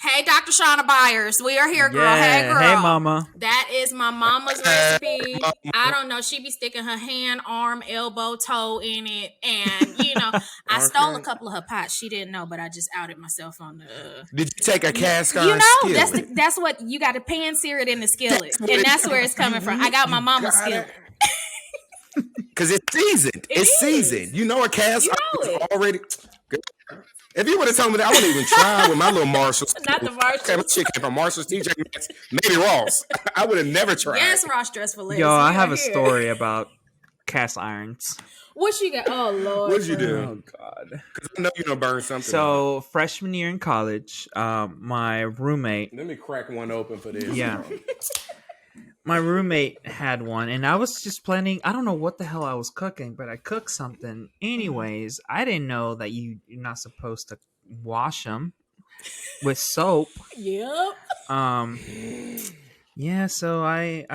Hey, Dr. Shauna Byers, we are here, girl. Yeah. Hey, girl. Hey, mama. That is my mama's recipe. I don't know. She be sticking her hand, arm, elbow, toe in it. And, I stole a couple of her pots. She didn't know, but I just outed myself on the... Did you take a cast iron skillet? That's what... You got to pan sear it in the skillet. And that's where it's coming from. I got my mama's skillet. Because it's seasoned. It's seasoned. A cast iron is already... If you would have told me that, I wouldn't even try with my little Marshalls. Not the Marshalls. Okay, my shit came from Marshalls, TJ Maxx, maybe Ross. I would have never tried. Yes, Ross dress for less. Yo, I have a story about cast irons. What you got? Oh, Lord. What'd you do? Oh, God. Because I know you're going to burn something. So, freshman year in college, my roommate... Let me crack one open for this. Yeah. My roommate had one, and I was just planning. I don't know what the hell I was cooking, but I cooked something. Anyways, I didn't know that you're not supposed to wash them with soap. Yep. Yeah. So I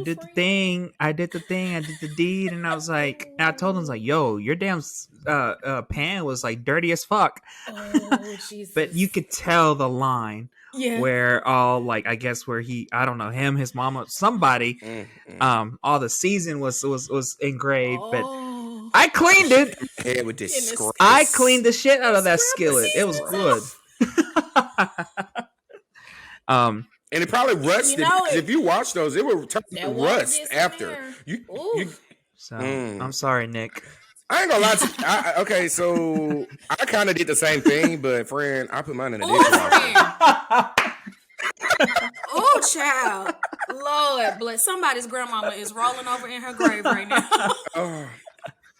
did the thing. I did the deed, and I was like, and I told him, yo, your damn pan was like dirty as fuck. Oh, Jesus. But you could tell the line. Yeah. Where all I guess where I don't know, him, his mama, somebody, all the season was engraved, but I cleaned it. With this I cleaned the shit out of that skillet. It was good. And it probably rusted because if you watch those, it would turn to rust after. So I'm sorry, Nick. I ain't gonna lie to you. Okay, so I kind of did the same thing, but friend, I put mine in the dishwasher. Oh, child. Lord bless. Somebody's grandmama is rolling over in her grave right now.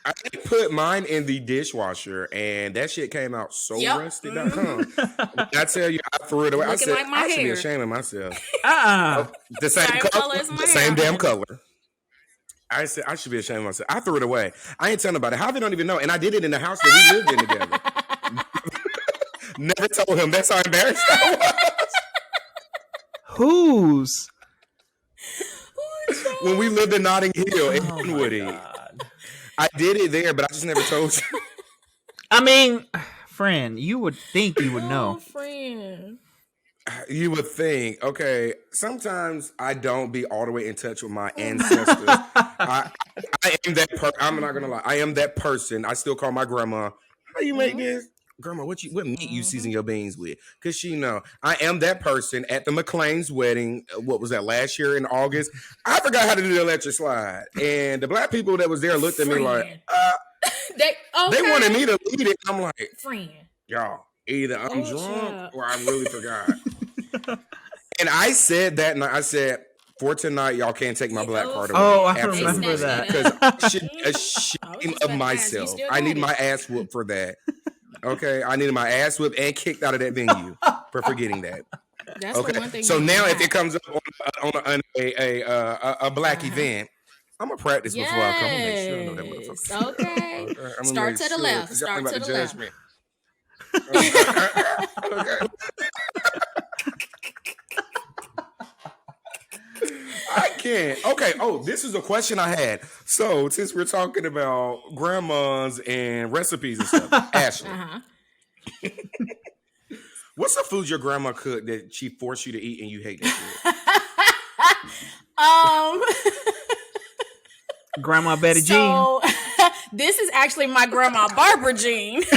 I put mine in the dishwasher, and that shit came out so rusty. I tell you, I threw it away. I said, I should be ashamed of myself. The same color, the same damn color. I said, I should be ashamed of myself. I threw it away. I ain't telling nobody. Javi don't even know. And I did it in the house that we lived in together. Never told him. That's how embarrassed I was. Whose? When we lived in Notting Hill in Woody. I did it there, but I just never told you. I mean, friend, you would think you would know. Friend. You would think, okay, sometimes I don't be all the way in touch with my ancestors. I am that I'm not gonna lie. I am that person. I still call my grandma, how you make this? Grandma, what meat you season your beans with? Because she know. I am that person at the McLean's wedding. What was that, last year in August? I forgot how to do the electric slide. And the black people that was there looked at me like, they wanted me to lead it. I'm like, friend, y'all, either I'm drunk or I really forgot. And I said that night, I said, for tonight, y'all can't take my black card away. Oh, I remember that. Because I should be ashamed of myself. I need my ass whooped for that. Okay? I needed my ass whooped and kicked out of that venue for forgetting that. That's okay. The one thing. So now if it comes up on a black event, I'm going to practice before I come and make sure I know that motherfucker. Okay. Start to the left. Start to the left. Okay. I can't. Okay. Oh, this is a question I had. So, since we're talking about grandmas and recipes and stuff, Ashley, what's the food your grandma cooked that she forced you to eat and you hate that shit? Grandma Betty Jean. This is actually my grandma Barbara Jean. So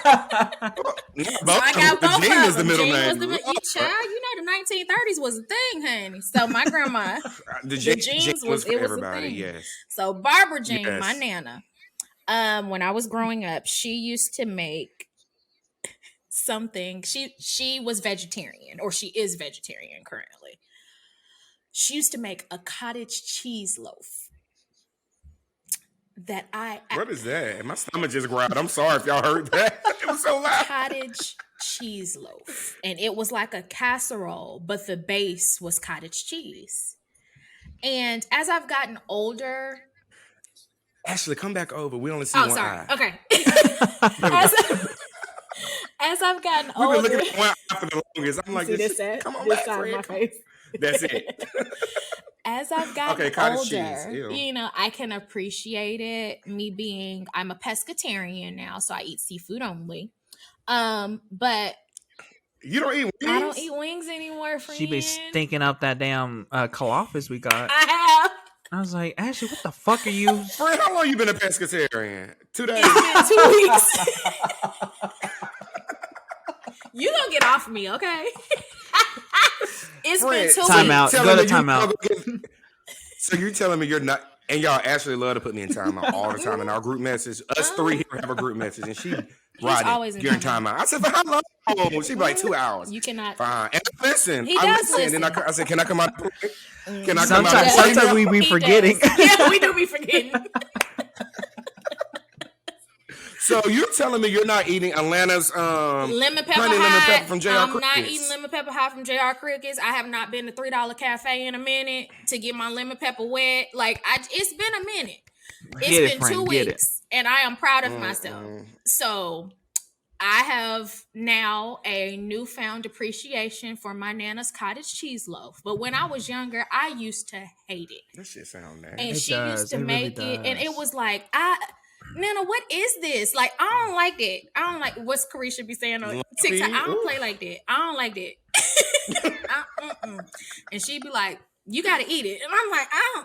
I got both Jean of is the them. middle Jean name. was the child. You know, the 1930s was a thing, honey. So my grandma, the Jeans was for everybody. Yes. So Barbara Jean, my nana, when I was growing up, she used to make something. She was vegetarian, or she is vegetarian currently. She used to make a cottage cheese loaf that What is that? My stomach just growled. I'm sorry if y'all heard that. It was so loud. Cottage cheese loaf, and it was like a casserole, but the base was cottage cheese. And as I've gotten older, Ashley, come back over. We only see one eye. Okay. as I've gotten We've older, been looking at one eye for the longest. I'm like, come on back, friend. My face. That's it. As I've gotten cottage older, cheese. you know, I can appreciate it. I'm a pescatarian now, so I eat seafood only. But you don't eat wings? I don't eat wings anymore, friend. She be stinking up that damn calafish we got. I have. I was like, Ashley, what the fuck are you? Friend, how long you been a pescatarian? 2 days? It's been 2 weeks. You gonna get off me, okay? It's Friend, been 2 time weeks. out. Go to timeout. So you're telling me you're not, and y'all actually love to put me in timeout all the time in our group message. Us three here have a group message, and she always in you're in timeout. I said, for how long? She'd be like 2 hours. You cannot. Fine. And listen, He I does listen. And I said, can I come out? Can I come Sometimes, out? sometimes we be forgetting. Yeah, we do be forgetting. So you're telling me you're not eating Atlanta's lemon pepper honey hot. lemon pepper from JR I'm Crickets? not eating lemon pepper hot from JR Crickets. I have not been to $3 cafe in a minute to get my lemon pepper wet. Like it's been a minute. It's been 2 weeks, and I am proud of myself. So I have now a newfound appreciation for my Nana's cottage cheese loaf. But when I was younger, I used to hate it. That shit sound nasty. And It she does. used to It really make it, and it does. was like, Nana, what is this? Like, I don't like that. I don't like what's Carisha be saying on TikTok. I don't play like that. I don't like that. And she'd be like, you gotta eat it. And I'm like, I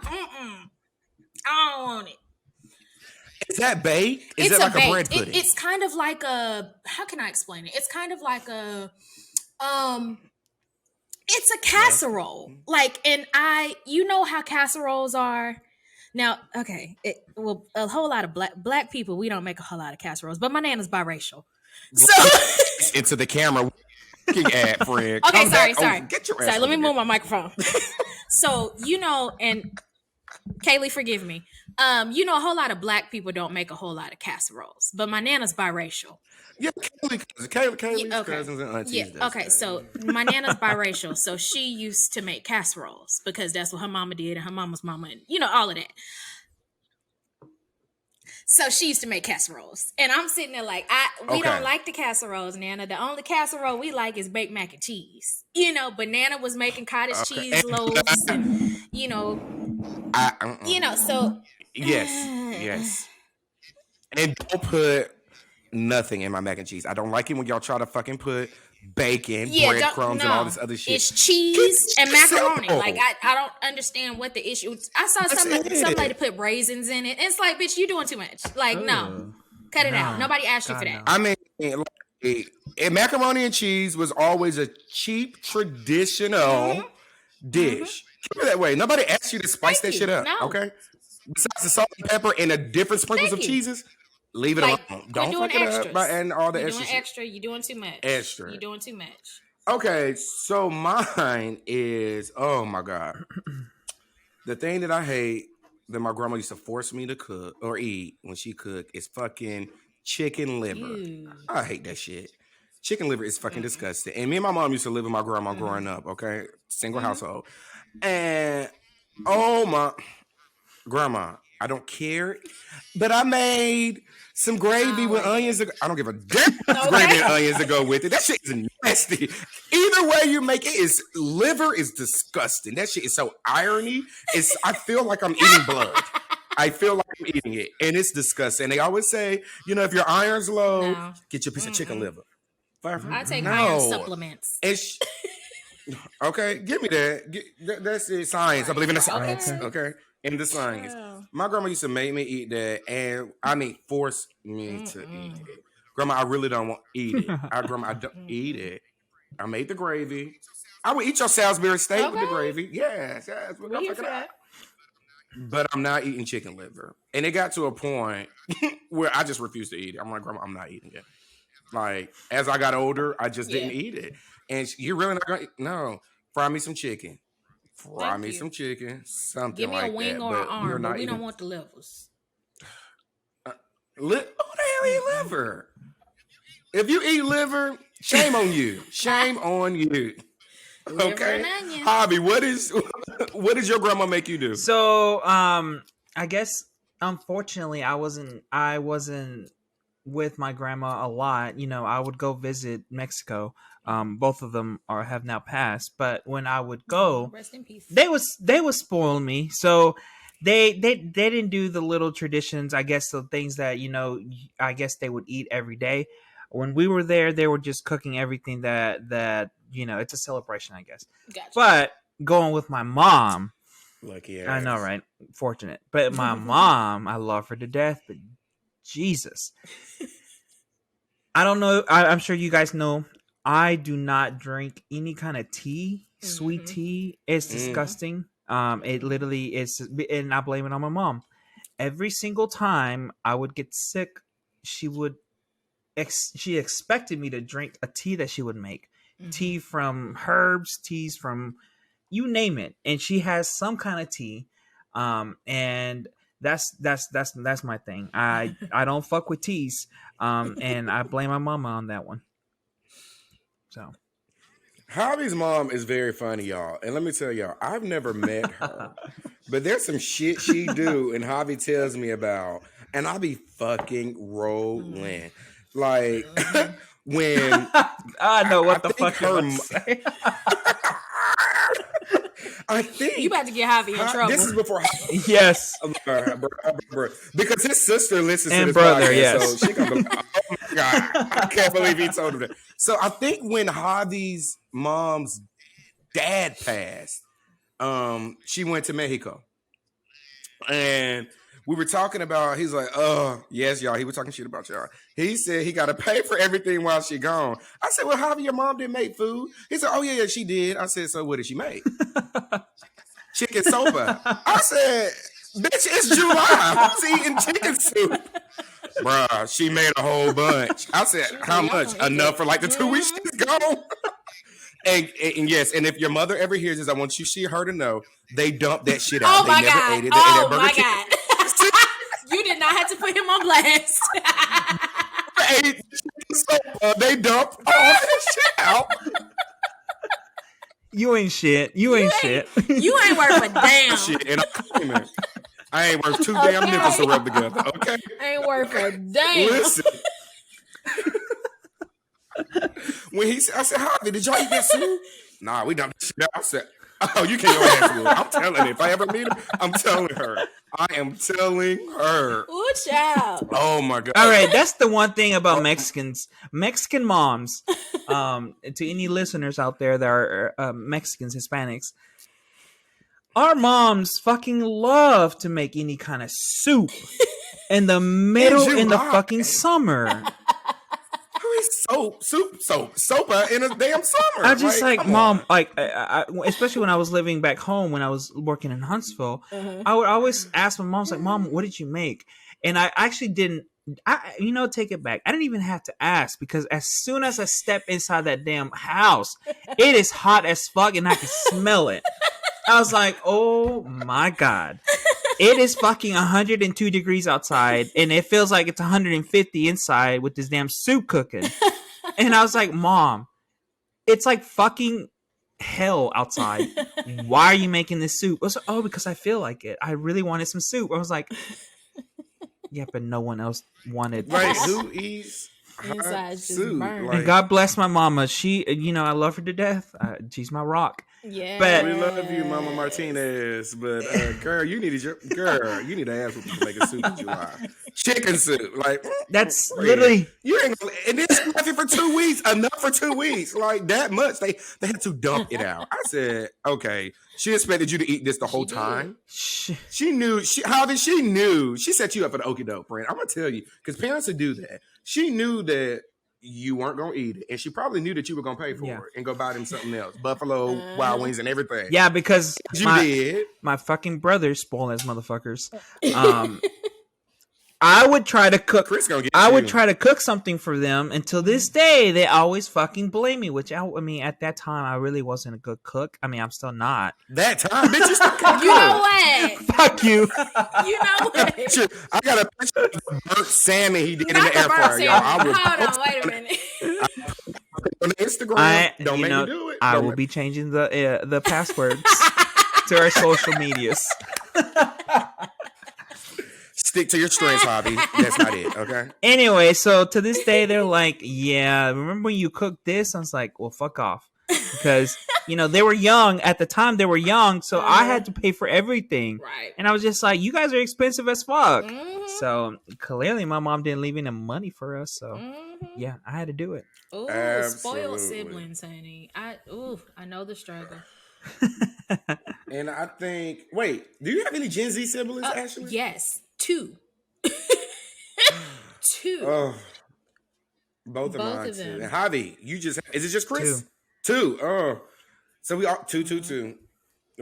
don't want it. Is that baked? Is It's it like a baked. bread pudding? It's kind of like how can I explain it? It's kind of like it's a casserole. Like, and you know how casseroles are. Now, okay, a whole lot of black people, we don't make a whole lot of casseroles, but my Nana's biracial. So into the camera. Looking at friend. Okay, Come sorry. back. Get your ass Sorry, let me over move here. my microphone. So, and Kaylee, forgive me. A whole lot of black people don't make a whole lot of casseroles, but my Nana's biracial. Yeah, Kaylee's Okay. cousins and aunties. Yeah, does okay, that. so my Nana's biracial, so she used to make casseroles because that's what her mama did and her mama's mama, and all of that. So she used to make casseroles, and I'm sitting there like, we don't like the casseroles, Nana. The only casserole we like is baked mac and cheese, But Nana was making cottage cheese loaves, and so yes, and don't put nothing in my mac and cheese. I don't like it when y'all try to fucking put bacon, breadcrumbs, and all this other shit. It's cheese and macaroni. Simple. Like I don't understand what the issue. I saw some lady put raisins in it. It's like, bitch, you doing too much. Like, no, cut it out. Nobody asked you for that. I mean, and macaroni and cheese was always a cheap traditional dish. Keep it that way. Nobody asked you to spice that shit up. No. Okay. Besides the salt and pepper and the different sprinkles of cheeses, leave it alone. Don't fuck it up by adding all the extra. You're doing extra. You're doing too much. Extra. You're doing too much. Okay, so mine is, oh my God. The thing that I hate that my grandma used to force me to cook or eat when she cooked is fucking chicken liver. Ew. I hate that shit. Chicken liver is fucking disgusting. And me and my mom used to live with my grandma growing up, okay? Single household. And, oh my, grandma, I don't care, but I made some gravy with onions. I don't give a damn gravy and onions to go with it. That shit is nasty. Either way you make it, liver is disgusting. That shit is so irony. I feel like I'm eating blood. I feel like I'm eating it, and it's disgusting. And they always say, if your iron's low, get your piece of chicken liver. I take iron supplements. Okay, give me that. That's it. Science. I believe in the science. Okay. In the science. My grandma used to make me eat that, and force me to eat it. Grandma, I really don't want to eat it. Grandma, I don't eat it. I made the gravy. I would eat your Salisbury steak with the gravy. Yes. We're here for that. But I'm not eating chicken liver. And it got to a point where I just refused to eat it. I'm like, Grandma, I'm not eating it. Like as I got older, I just Yeah. didn't eat it. And you're really not gonna no. Fry me some chicken. Fry Thank me you. some chicken. Something Give me a like wing that. or an But we are arm, but not we don't eating. want the livers. Who the hell eat Mm-mm. liver? If you eat liver, shame on you. Shame on you. Liver and Okay, onion. Hobby. What does your grandma make you do? So, I guess unfortunately, I wasn't with my grandma a lot. You know, I would go visit Mexico. Both of them have now passed, but when I would go, Rest in peace. they was spoiling me. So they didn't do the little traditions. I guess the things that I guess they would eat every day. When we were there, they were just cooking everything that it's a celebration, I guess. Gotcha. But going with my mom, Lucky I know, ass. right? Fortunate. But my mom, I love her to death, but Jesus. I don't know. I'm sure you guys know. I do not drink any kind of tea, sweet tea. It's disgusting. It literally is, and I blame it on my mom. Every single time I would get sick, she would. She expected me to drink a tea that she would make, tea from herbs, teas from you name it, and she has some kind of tea, and that's my thing. I don't fuck with teas, and I blame my mama on that one. So Javi's mom is very funny, y'all. And let me tell y'all, I've never met her, but there's some shit she do, and Javi tells me about, and I be fucking rolling. Like when I know what the think fuck you're about to say. I think You about to get Javi in trouble. this is before Yes, because his sister listens to and this brother, podcast, yes. so she gonna be like, oh my god, I can't believe he told her that. So I think when Javi's mom's dad passed, she went to Mexico, and we were talking about. He's like, "Oh, yes, y'all." He was talking shit about y'all. He said he got to pay for everything while she gone. I said, "Well, Javi, your mom didn't make food." He said, "Oh yeah, she did." I said, "So what did she make?" Chicken sopa. I said, "Bitch, it's July. Who's eating chicken soup?" Bruh, she made a whole bunch. I said, "How much? Enough for like the 2 weeks she's gone." And yes, and if your mother ever hears this, I want her to know they dumped that shit out. Oh my they never god! ate it. Oh they my god! You did not have to put him on blast. ate sopa. They dumped all that shit out. You ain't shit. You ain't shit. You ain't worth a damn. Shit, and I'm claiming I ain't worth two damn nickels to rub together. Okay, Ain't worth a damn. listen. When I said, "Javi, did y'all eat that soup?" Nah, we done shit out. I said, "Oh, you can't go ask me." I'm telling her. If I ever meet her, I'm telling her. I am telling her. Ooh, child. Oh my god. All right, that's the one thing about Mexicans, Mexican moms. To any listeners out there that are Mexicans, Hispanics, our moms fucking love to make any kind of soup in the middle in the fucking summer. Sopa in a damn summer. I just like mom, on. like I, especially when I was living back home when I was working in Huntsville, I would always ask my mom, like, "Mom, what did you make?" And I actually didn't. Take it back. I didn't even have to ask because as soon as I step inside that damn house, it is hot as fuck and I can smell it. I was like, "Oh my god." It is fucking 102 degrees outside, and it feels like it's 150 inside with this damn soup cooking. And I was like, "Mom, it's like fucking hell outside. Why are you making this soup?" I was like, "Oh, because I feel like it. I really wanted some soup." I was like, "Yeah, but no one else wanted Right? this." Who eats Inside just soup? burned. Like, And God bless my mama. She, I love her to death. She's my rock. Yeah. But we love you, Mama Martinez, but girl, you need to ask what to make a soup in July. Chicken soup, like that's man, literally you ain't gonna, and then she left it for 2 weeks, enough for 2 weeks, like that much. They had to dump it out. I said, okay, she expected you to eat this the whole time. She knew. How did she knew? She set you up for the okie doke, friend. I'm gonna tell you because parents would do that. She knew that you weren't gonna eat it, and she probably knew that you were gonna pay for it and go buy them something else, Buffalo Wild Wings and everything. Yeah, because you did. My fucking brothers spoil as motherfuckers. I would try to cook. Chris gonna get I you. would try to cook something for them. Until this day, they always fucking blame me. Which I mean, at that time, I really wasn't a good cook. I mean, I'm still not. That time, bitch, you still can't You know cook. what? Fuck you. You know what? I got a picture of the burnt salmon he did in Not the air burnt fryer, y'all. I salmon. will Hold post on, wait a minute. on Instagram. Don't You make know, me do it. I Don't will make- be changing the passwords to our social medias. Stick to your strengths, Javi. That's not it, okay? Anyway, so to this day, they're like, yeah, remember when you cooked this? I was like, well, fuck off. Because, they were young. At the time, they were young, so I had to pay for everything. Right. And I was just like, you guys are expensive as fuck. Mm-hmm. So clearly, my mom didn't leave any money for us. So, yeah, I had to do it. Ooh, Absolutely. spoiled siblings, honey. I know the struggle. And I think, wait, do you have any Gen Z siblings, Ashley? Yes, 2. 2. Oh, both of Both mine of too. them. And Javi, is it just Chris? Two. Oh, so we all two.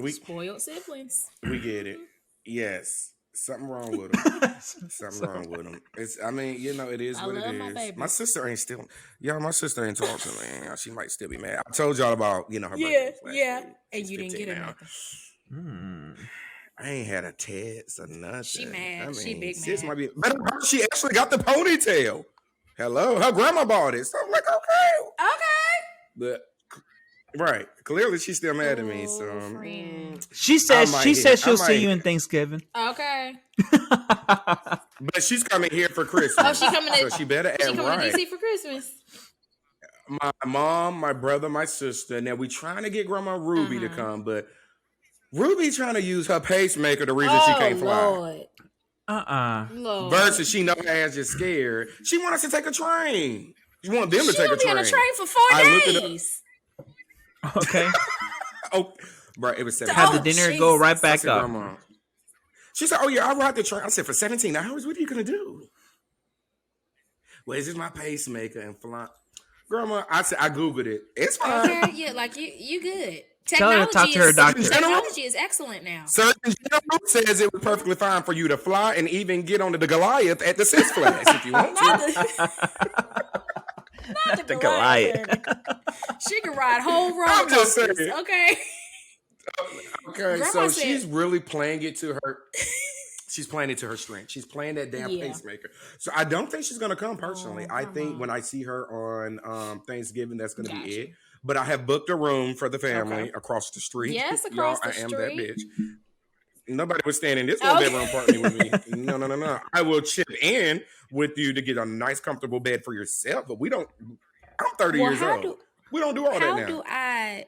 Spoiled siblings. We get it. Yes, something wrong with them. Something wrong with them. It is I what love it my is. babies. My sister ain't still. Y'all, my sister ain't talking to me. She might still be mad. I told y'all about her birthday. was last week. And She's you didn't 15 get her now. nothing. I ain't had a text or nothing. She mad. She big sis mad. might be. But she actually got the ponytail. Hello, her grandma bought it. So I'm like, okay. But right, clearly she's still mad at me. So friend. She says she'll see you in Thanksgiving. Okay. But she's coming here for Christmas. Oh, she coming to. So she better act She coming right. to DC for Christmas. My mom, my brother, my sister. Now we trying to get Grandma Ruby to come, but Ruby trying to use her pacemaker the reason she can't fly. Lord. Lord. Versus she know her ass just scared. She want us to take a train. She want them to take a train. She on a train for 4 days. Okay. Oh, bro, it was 17. Have the dinner and go right back said, up. Grandma. She said, "Oh yeah, I'll ride the train." I said, "For 17 hours, what are you gonna do?" Well, it's just my pacemaker and fly. Grandma, I said, I googled it. It's fine. Okay, yeah, like you good. Tell her to talk to her doctor. Technology is excellent now. Surgeon General says it was perfectly fine for you to fly and even get onto the Goliath at the Six Flags if you want to. Not the Goliath. She can ride whole roller I'm just coasters. saying. Okay. Okay, Grandma so said- she's really playing it to her. She's playing it to her strength. She's playing that damn pacemaker. So I don't think she's gonna come personally. I think when I see her on Thanksgiving, that's gonna be it. But I have booked a room for the family across the street. Yes, across the I am street. that bitch. Nobody was staying in this one bedroom apartment with me. No. I will chip in with you to get a nice, comfortable bed for yourself. But we don't. I'm 30 years old. We don't do all that now. How do I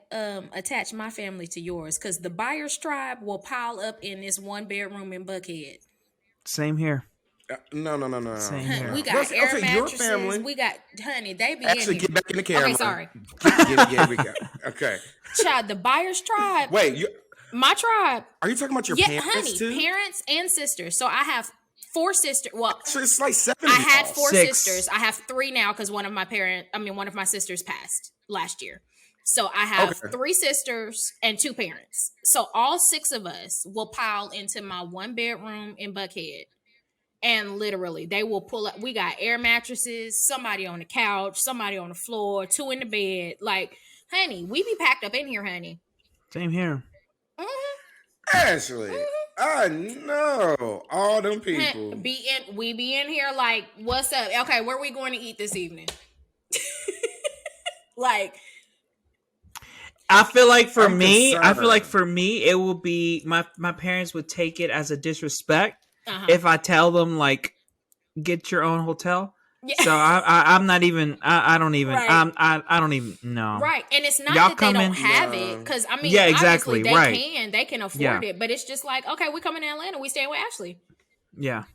attach my family to yours? Because the Buyers tribe will pile up in this one bedroom in Buckhead. Same here. No. Same here. We got air your mattresses. family. We got, honey, they be Actually, in get back in the camera. Okay, sorry. Yeah, we got. Okay. Child, the Buyers tribe. Wait, my tribe. are you talking about your parents honey, too? parents and sisters. So I have 4 sisters. Well, So it's like 7. I had 4 6. sisters. I have 3 now because one of my sisters passed last year. So I have 3 sisters and 2 parents. So all 6 of us will pile into my 1 bedroom in Buckhead. And literally, they will pull up. We got air mattresses, somebody on the couch, somebody on the floor, 2 in the bed. Like, honey, we be packed up in here, honey. Same here. Ashley, I know all them people. We be in here like, what's up? Okay, where we going to eat this evening? Like, I feel like for I'm me, concerned. it will be my parents would take it as a disrespect if I tell them like, get your own hotel. Yeah. So I'm not even. I don't even. Right. I don't even know. Right, and it's not that they don't have it, because I mean, exactly. They can afford it, but it's just like, okay, we're coming to Atlanta, we staying with Ashley. Yeah.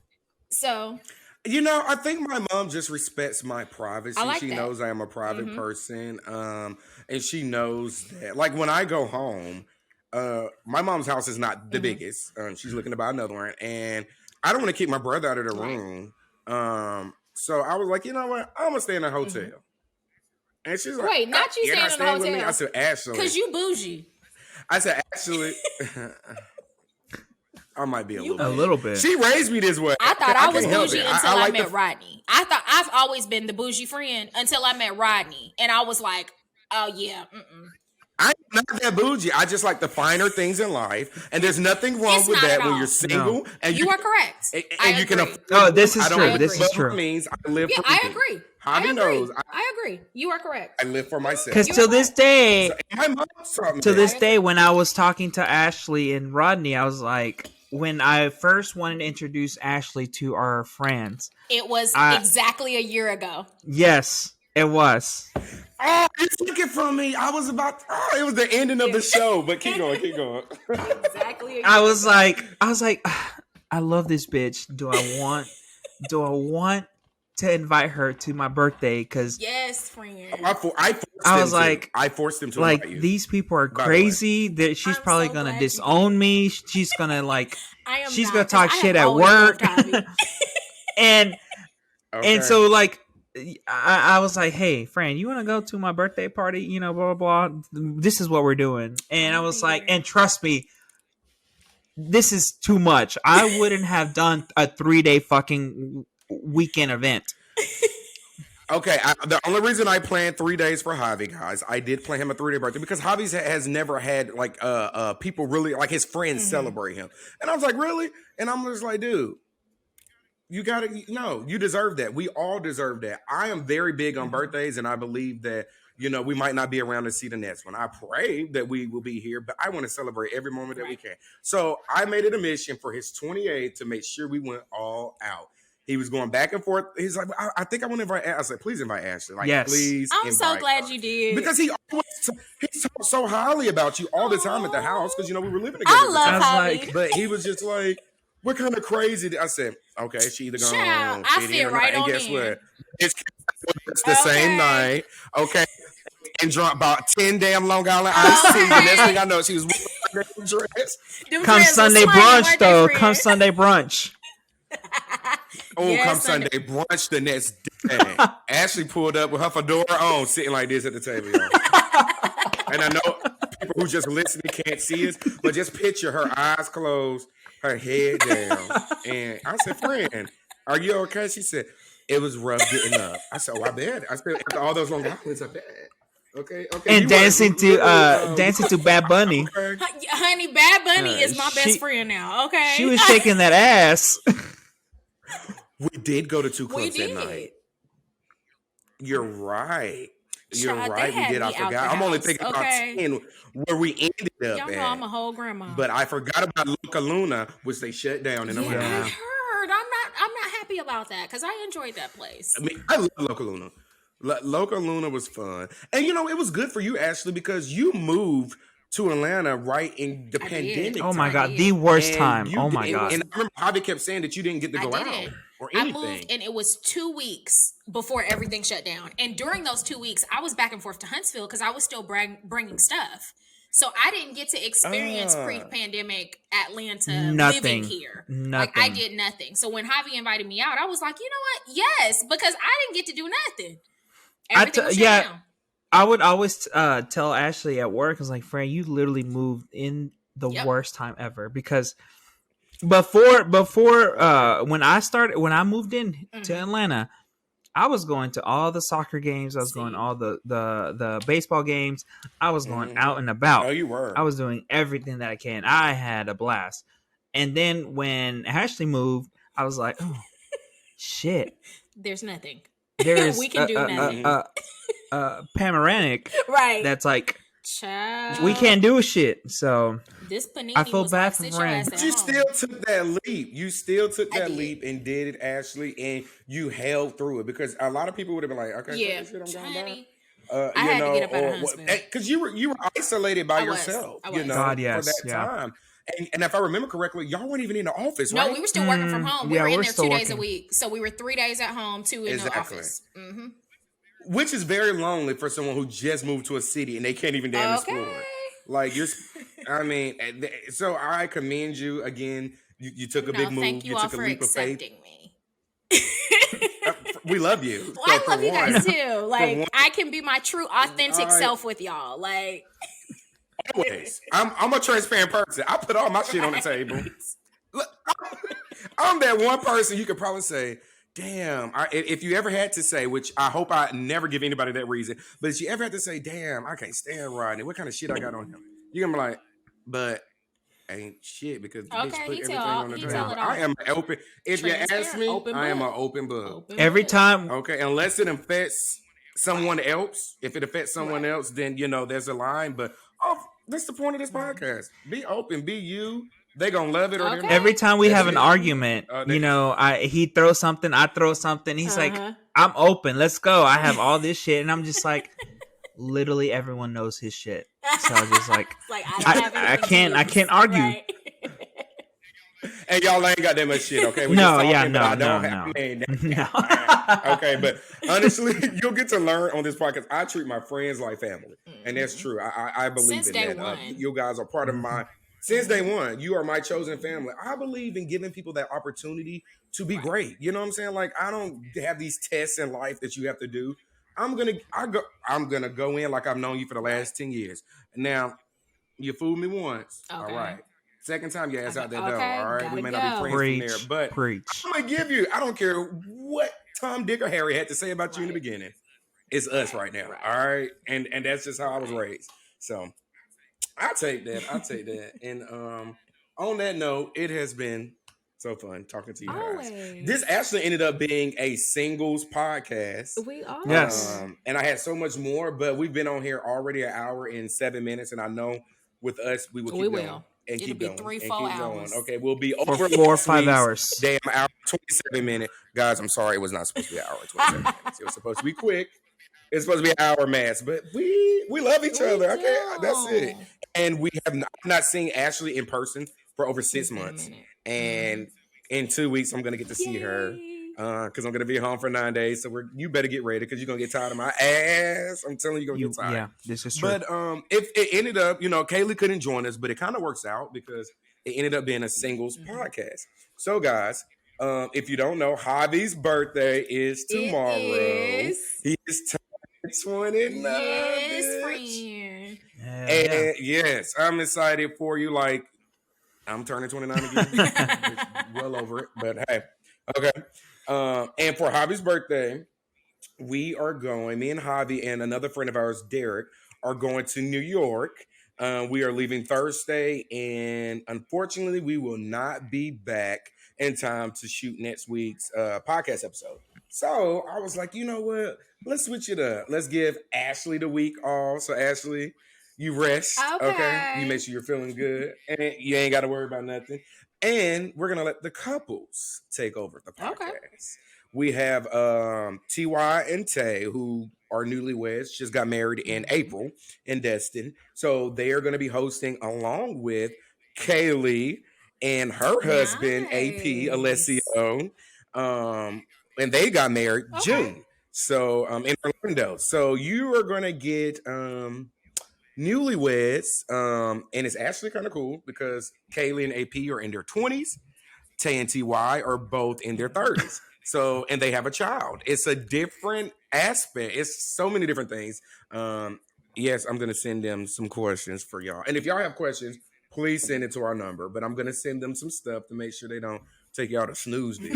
So, I think my mom just respects my privacy. She that. knows I am a private person, and she knows that. Like when I go home, my mom's house is not the biggest. She's looking to buy another one, and I don't want to kick my brother out of the room. So I was like, you know what? I'm gonna stay in a hotel. And she's like, wait, not you staying in a hotel? With me? I said, Ashley, because you bougie. I said, Ashley. I might be a little A bit. little bit. She raised me this way. I thought I was can't help bougie it. until I like met Rodney. I thought I've always been the bougie friend until I met Rodney, and I was like, "Oh yeah, I'm not that bougie. I just like the finer things in life, and there's nothing wrong It's with not that at when all. you're single and you are correct. and I you can agree. afford. Oh, this is I don't true. live This for is true. my means. I live Yeah, for I me. agree. Javi knows. I agree. You are correct. I live for myself. Because till this day, My mom taught me to that. this day, when I was talking to Ashley and Rodney, I was like, when I first wanted to introduce Ashley to our friends, It was exactly a year ago. yes, it was. Oh, you took it from me. I was about. Oh, it was the ending of the show. But keep going. Keep going. Exactly a year I was ago. like, I love this bitch. Do I want to invite her to my birthday? Because Yes, friend. I was like, I forced him to like invite you. these people are By the way. crazy. That she's I'm probably so gonna glad you disown me. She's gonna like, I am she's not, gonna 'cause talk I shit have at always work, loved Javi. and Okay. so like. I was like, hey, Fran, you want to go to my birthday party? You know, blah, blah, blah. This is what we're doing. And I was like, and trust me, this is too much. I wouldn't have done a 3-day fucking weekend event. Okay, the only reason I planned 3 days for Javi, guys, I did plan him a 3-day birthday because Javi has never had like people really like his friends celebrate him, and I was like, really? And I'm just like, dude, you gotta you deserve that. We all deserve that. I am very big on birthdays, and I believe that we might not be around to see the next one. I pray that we will be here, but I want to celebrate every moment that we can. So I made it a mission for his 28th to make sure we went all out. He was going back and forth. He's like, I think I want to invite. I said, please invite Ashley. Like, Yes. please. I'm so invite glad her. you did. Because he talked so highly about you all the time at the house because we were living together. I at the love time. Javi. But he was just like, we're kind of crazy. I said, okay, she either gonna Child, I fit fit in or right not. on And guess in. what? It's the same night. Okay. And drunk about 10 damn Long Island iced tea. The next thing I know, she was wearing a dress. Come Sunday brunch, though. Come Sunday brunch. Oh, Yes, come Sunday. Sunday brunch the next day. Ashley pulled up with her fedora on, sitting like this at the table. Y'all. And I know people who just listening can't see us, but just picture her eyes closed, her head down. And I said, friend, are you okay? She said, it was rough getting up. I said, oh, I bet. I said, after all those Long Islands, I bet. Okay. And dancing to Bad Bunny. Okay. Honey, Bad Bunny is my best friend now. Okay. She was shaking that ass. We did go to 2 We clubs that did. night. You're right. You're Child, right. they We had did. I me out forgot. the I'm only house, thinking okay? about 10 where we ended up Y'all at. know I'm a whole grandma. But I forgot about Loca Luna, which they shut down. And I'm like, I heard. I'm not happy about that because I enjoyed that place. I mean, I love Loca Luna. Loca Luna was fun. And it was good for you, Ashley, because you moved to Atlanta right in the pandemic. Oh my time. God, the worst And time. you Oh my did- God. And I remember Javi kept saying that you didn't get to go out didn't. or I anything. moved and it was 2 weeks before everything shut down. And during those 2 weeks, I was back and forth to Huntsville because I was still bringing stuff. So I didn't get to experience pre-pandemic Atlanta living here. Like I did nothing. So when Javi invited me out, I was like, you know what? Yes, because I didn't get to do nothing. Everything was shut down. I would always tell Ashley at work, I was like, Fran, you literally moved in the worst time ever. Because before when I moved in to Atlanta, I was going to all the soccer games. I was going to all the baseball games. I was going out and about. Oh, you were. I was doing everything that I can. I had a blast. And then when Ashley moved, I was like, oh, shit. There's nothing. There's we can do nothing. panoramic. Right. That's like, child, we can't do shit. So this panini I feel was bad like, for sit your Fran. ass at But you home. still took that leap. You still took I that did. leap and did it, Ashley, and you held through it because a lot of people would have been like, "Okay, Yeah, shit, I'm going honey. back." I had to get up out of Huntsville. Because you were isolated by I was. yourself. I was. God, for yes, that yeah. time. And if I remember correctly, y'all weren't even in the office, No, right? we were still working from home. We yeah, were in we're there still 2 days a working. week. So we were 3 days at home, 2 in the Exactly. office. Mm-hmm. Which is very lonely for someone who just moved to a city and they can't even damn explore it. Like you're, I mean, so I commend you again. You took a big move. Thank you all took a for leap of faith. accepting me. We love you. Well, I love you guys too. Like one- I can be my true, authentic self with y'all. Like Always. I'm a transparent person. I put all my shit on the table. I'm that one person you could probably say, damn, if you ever had to say, which I hope I never give anybody that reason, but if you ever had to say, damn, I can't stand Rodney, what kind of shit I got on him? You're going to be like, but ain't shit because the bitch put everything on the table. I am open. If you ask me, I am an open book. Every time. Okay, unless it affects someone else. If it affects someone else, then, there's a line. But, that's the point of this podcast. Be open. Be you. They gonna love it or they're not. Every time we have an argument, he throws something, I throw something. He's like, I'm open. Let's go. I have all this shit. And I'm just like, literally everyone knows his shit. So I'm just like, I can't argue. Right. And y'all ain't got that much shit, okay? No. Okay, but honestly, you'll get to learn on this podcast. I treat my friends like family, and that's true. I believe in that. You guys are part of my. Since day one, you are my chosen family. I believe in giving people that opportunity to be great. You know what I'm saying? Like, I don't have these tests in life that you have to do. I'm gonna go in like I've known you for the last 10 years. Now, you fooled me once. Okay. All right. Second time, your ass out that door. All right. We may not be friends from there, but I'm gonna give you. I don't care what Tom, Dick, or Harry had to say about you in the beginning. It's us right now. All right. And that's just how I was raised. So I take that. And on that note, it has been so fun talking to you guys. This actually ended up being a singles podcast. We are. Yes. And I had so much more, but we've been on here already an hour and 7 minutes. And I know with us, we will keep going. And it'll keep be going. 3-4 hours. Okay, we'll be over for 4 or 5 hours. Damn hour, 27 minutes. Guys, I'm sorry. It was not supposed to be an hour and 27 minutes. It was supposed to be quick. It's supposed to be an hour mass, but we love each other. Okay, that's it. And we have not seen Ashley in person for over 6 months. And in 2 weeks, I'm gonna get to see her because I'm gonna be home for 9 days. So you better get ready because you're gonna get tired of my ass. I'm telling you, you're gonna get tired. Yeah, this is true. But if it ended up, Kaylee couldn't join us, but it kind of works out because it ended up being a singles podcast. So guys, if you don't know, Javi's birthday is tomorrow. He is 29. Yes, friend. And yes, I'm excited for you. Like, I'm turning 29 again. Well over it, but hey, okay. And for Javi's birthday, we are going. Me and Javi and another friend of ours, Derek, are going to New York. We are leaving Thursday, and unfortunately, we will not be back in time to shoot next week's podcast episode. So I was like, you know what? Let's switch it up. Let's give Ashley the week off. So Ashley, you rest. Okay. You make sure you're feeling good. And you ain't got to worry about nothing. And we're going to let the couples take over the podcast. Okay. We have Ty and Tay, who are newlyweds, just got married in April in Destin. So they are going to be hosting along with Kaylee and her husband, AP, Alessio. And they got married June. So in Orlando. So you are gonna get newlyweds. And it's actually kind of cool because Kaylee and AP are in their 20s. Tay and TY are both in their 30s. So, and they have a child. It's a different aspect. It's so many different things. Yes, I'm gonna send them some questions for y'all. And if y'all have questions, please send it to our number. But I'm gonna send them some stuff to make sure they don't take y'all to snooze deal.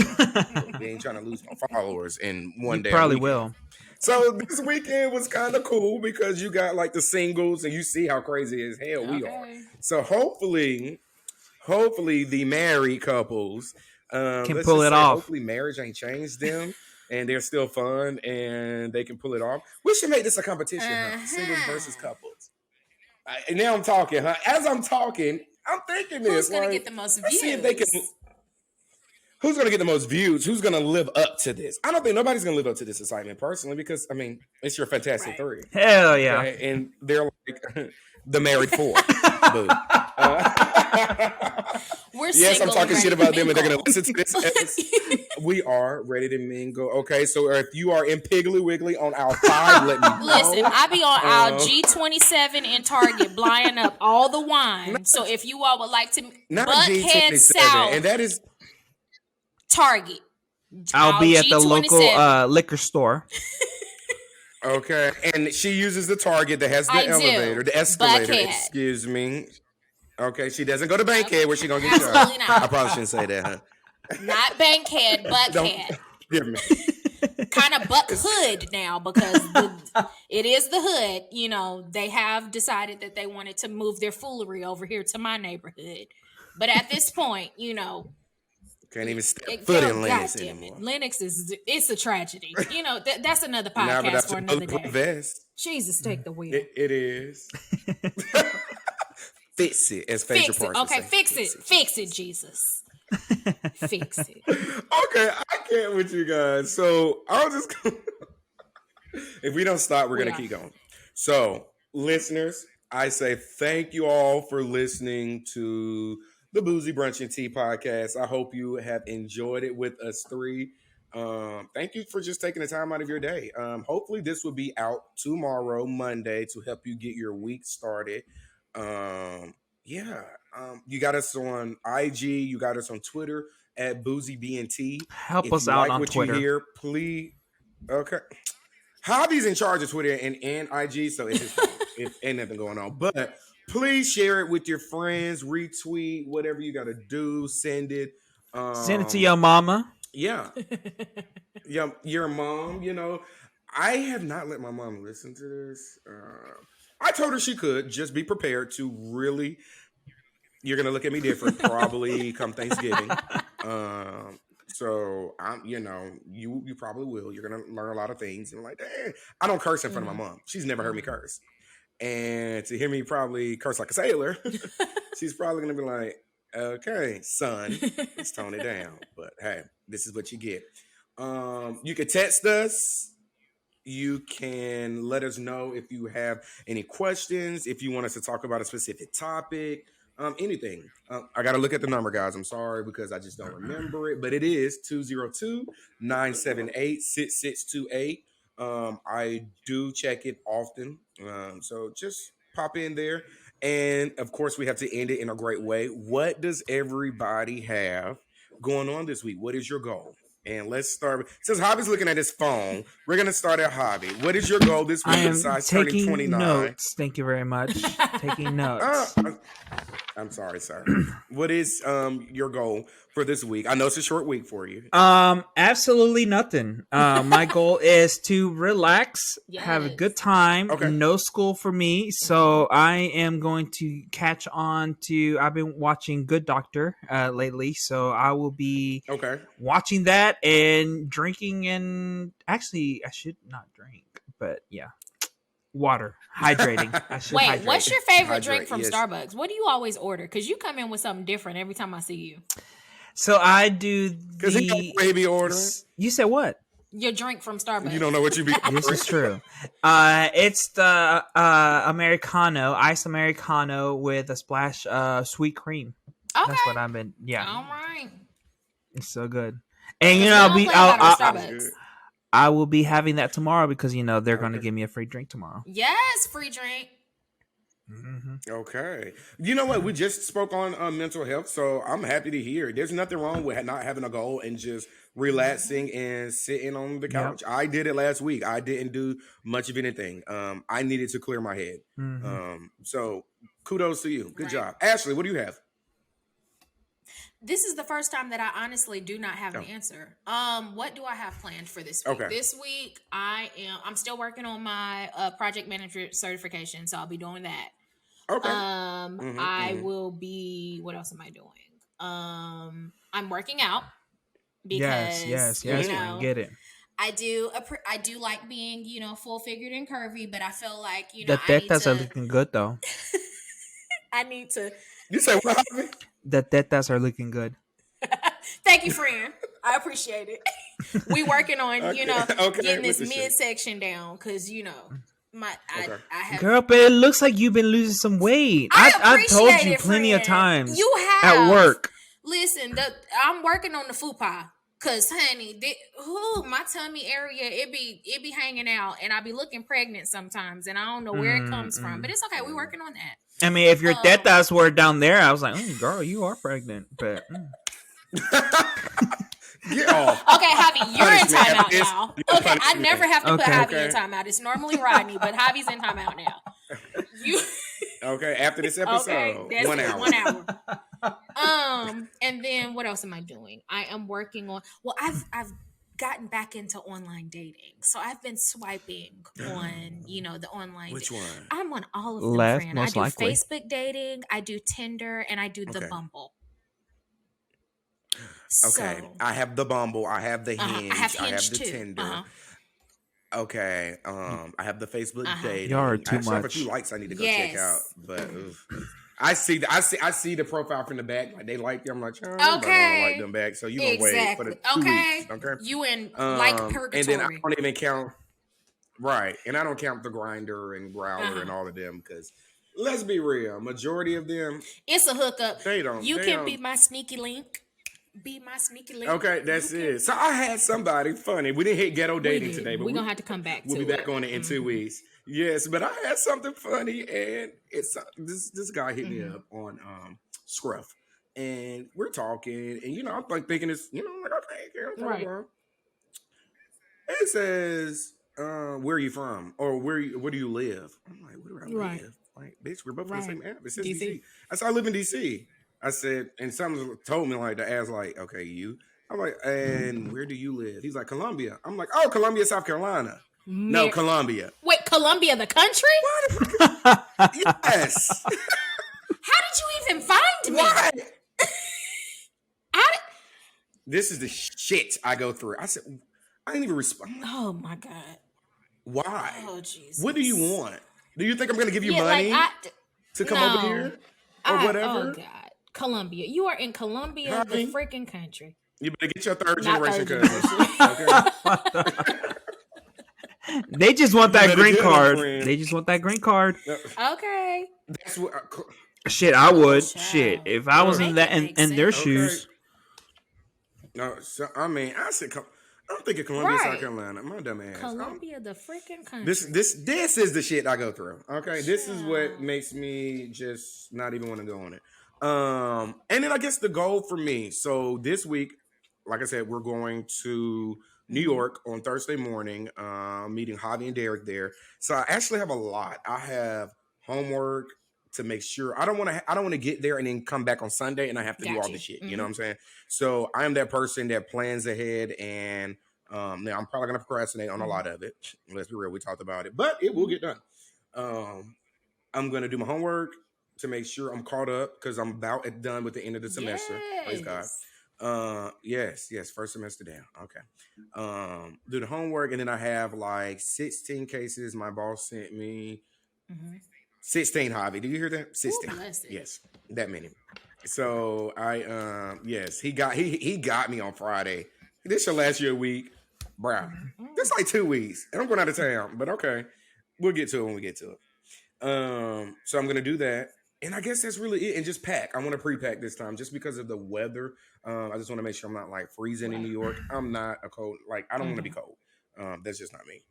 They ain't trying to lose my followers in one day. Probably will. So this weekend was kind of cool because you got like the singles and you see how crazy as hell we are. So hopefully the married couples can pull it off. Hopefully marriage ain't changed them and they're still fun and they can pull it off. We should make this a competition, huh? Singles versus couples. And now I'm talking, huh? As I'm talking, I'm thinking this. Who's gonna get the most views? See if they can. Who's going to get the most views? Who's going to live up to this? I don't think nobody's going to live up to this assignment personally because, I mean, it's your Fantastic Three. Hell yeah. Okay? And they're like the Married Four. We're yes, I'm talking shit about them and they're going to listen to this. We are ready to mingle. Okay, so if you are in Piggly Wiggly on aisle 5, let me know. Listen, I be on aisle G27 in Target buying up all the wine. So if you all would like to Buckhead South. And that is... Target. I'll be at the local liquor store. Okay. And she uses the Target that has the elevator, the escalator. Buckhead. Excuse me. Okay. She doesn't go to Bankhead where she going to get shot. I probably shouldn't say that, huh? Not Bankhead, Buckhead. Give me. Kind of Buck Hood now because it is the hood. You know, they have decided that they wanted to move their foolery over here to my neighborhood. But at this point, you know, can't even step foot in Lennox God damn it. anymore. Lennox it's a tragedy. You know, that's another Nah, but podcast that's for a another bulletproof day. vest. Jesus, take the wheel. It is. Fix it, as Phaedra Parks would Okay, say. fix it, Jesus. Fix it. Okay, I can't with you guys. So I'll just if we don't stop, we're gonna keep going. So, listeners, I say thank you all for listening to the Boozy Brunch and Tea podcast. I hope you have enjoyed it with us three. Thank you for just taking the time out of your day. Hopefully this will be out tomorrow, Monday, to help you get your week started. You got us on IG, you got us on Twitter at BoozyBNT. Help us out on Twitter. You hear, please. Okay. Javi's in charge of Twitter and IG, so it's his fault. If ain't nothing going on. But please share it with your friends, retweet, whatever you got to do, send it. Send it to your mama. Yeah. Your mom, you know. I have not let my mom listen to this. I told her she could. Just be prepared to really, you're going to look at me different probably come Thanksgiving. So I'm, you know, you probably will. You're gonna learn a lot of things. And I'm like, dang, I don't curse in front of my mom. She's never heard me curse. And to hear me probably curse like a sailor, she's probably gonna be like, okay, son, let's tone it down. But hey, this is what you get. You can text us. You can let us know if you have any questions, if you want us to talk about a specific topic. Anything. I got to look at the number, guys. I'm sorry because I just don't remember it, but it is 202-978-6628. I do check it often. So just pop in there. And of course, we have to end it in a great way. What does everybody have going on this week? What is your goal? And let's start. Since Javi's looking at his phone, we're going to start at Javi. What is your goal this week besides turning 29? Notes. Thank you very much. Taking notes. I'm sorry, sir. What is your goal for this week? I know it's a short week for you. Absolutely nothing. My goal is to relax, have a good time. Okay. No school for me, so I am going to catch on to. I've been watching Good Doctor lately, so I will be watching that and drinking. And actually, I should not drink, but yeah. Water, hydrating. Wait, what's your favorite drink from Starbucks? What do you always order? Because you come in with something different every time I see you. So I do the baby order. You said what? Your drink from Starbucks. You don't know what you be. This is true. It's the Americano, iced Americano with a splash of sweet cream. Okay. That's what I've been. Yeah. All right. It's so good. And I will be having that tomorrow because, you know, they're going to give me a free drink tomorrow. Yes, free drink. Mm-hmm. Okay. You know what? We just spoke on mental health, so I'm happy to hear. There's nothing wrong with not having a goal and just relaxing and sitting on the couch. Yep. I did it last week. I didn't do much of anything. I needed to clear my head. Mm-hmm. So kudos to you. Good job. Ashley, what do you have? This is the first time that I honestly do not have an answer. What do I have planned for this week? Okay. This week, I'm still working on my project manager certification, so I'll be doing that. Okay. I will be. What else am I doing? I'm working out because yes, you know, I get it. I do like being, you know, full figured and curvy, but I feel like, you know, the tetas are looking good though. I need to. You say what? The tetas are looking good. Thank you, friend. I appreciate it. We working on, you know, getting this midsection down because, you know, I have. Girl, but it looks like you've been losing some weight. I've told you plenty of times. You have at work. Listen, I'm working on the fupa. Cause honey, my tummy area, it be hanging out, and I be looking pregnant sometimes, and I don't know where it comes from, but it's okay. We're working on that. I mean, if your tetas were down there, I was like, girl, you are pregnant. But get off. Okay, Javi, you're in timeout now. Okay, I never have to put Javi in timeout. It's normally Rodney, but Javi's in timeout now. Okay, after this episode, 1 hour. 1 hour. And then what else am I doing? I am working on. Well, I've gotten back into online dating, so I've been swiping on the online. Which one? I'm on all of them, Left, friend. I most do likely. Facebook dating, I do Tinder, and I do the Okay. Bumble. Okay, So, I have the Bumble, I have the Hinge, I have I have Hinge the too. Tinder. Okay, I have the Facebook dating. Y'all are I too actually have a few much. likes I need to go check out, Yes. but I see the profile from the back. Like they like them. I'm like, oh, I don't want to like them back. So you gonna wait for the 2 weeks, okay? You in like purgatory. And then I don't even count. Right, and I don't count the Grinder and Growler and all of them because let's be real, majority of them it's a hookup. they don't. You they can don't, be my sneaky link. Be my sneaky link. Okay, that's it. So I had somebody funny. We didn't hit ghetto dating today, but we're gonna have to come back. We'll be back on it in 2 weeks. Yes, but I had something funny, and it's this guy hit me up on Scruff, and we're talking, and I'm like thinking it's like okay, Right. It says, "Where are you from?" or where do you live? I'm like, "Where do I Right. live?" Like, bitch, we're both in the same app. It says DC. DC. I said, "I live in DC." I said, and someone told me like to ask, like, "Okay, you." I'm like, "And where do you live?" He's like, "Columbia." I'm like, "Oh, Columbia, South Carolina." No, Columbia. Wait, Columbia, the country? Yes. How did you even find me? Why? This is the shit I go through. I said, I didn't even respond. Oh my God. Why? Oh Jesus. What do you want? Do you think I'm going to give you money to come over here or whatever? Oh God, Columbia. You are in Columbia, the freaking country. You better get your third generation cousin. Okay. They just want that green card. They just want that green card. Okay. That's what. Shit, I would. Shit, if I was in that in their shoes. No, so I mean, I said, I'm thinking Columbia, South Carolina. My dumb ass. Columbia, the freaking country. This is the shit I go through. Okay, this is what makes me just not even want to go on it. And then I guess the goal for me. So this week, like I said, we're going to New York on Thursday morning, meeting Javi and Derek there. So I actually have a lot. I have homework to make sure I don't want to get there and then come back on Sunday and I have to do all this shit. You know what I'm saying? So I am that person that plans ahead and now I'm probably gonna procrastinate on a lot of it. Let's be real, we talked about it, but it will get done. I'm gonna do my homework to make sure I'm caught up because I'm about done with the end of the semester. Praise God. Yes, first semester down. Okay. Do the homework and then I have like 16 cases my boss sent me. 16, Javi. Do you hear that? 16. Yes, that many. So yes, he got me on Friday. This should last you a week, bro. That's like 2 weeks, and I'm going out of town. But okay, we'll get to it when we get to it. So I'm gonna do that, and I guess that's really it. And just pack. I want to pre-pack this time, just because of the weather. I just want to make sure I'm not like freezing in New York. I'm not a cold. Like I don't want to be cold. That's just not me.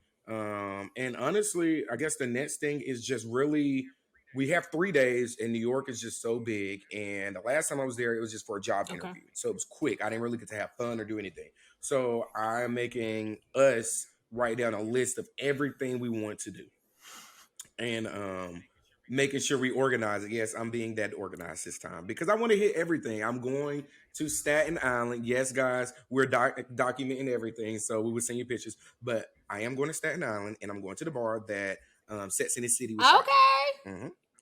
And honestly, I guess the next thing is just really. We have 3 days, and New York is just so big. And the last time I was there, it was just for a job interview. So it was quick. I didn't really get to have fun or do anything. So I'm making us write down a list of everything we want to do. And making sure we organize it. Yes, I'm being that organized this time because I want to hit everything. I'm going to Staten Island. Yes, guys, we're documenting everything. So we will send you pictures. But I am going to Staten Island, and I'm going to the bar that Sex in the City was shot.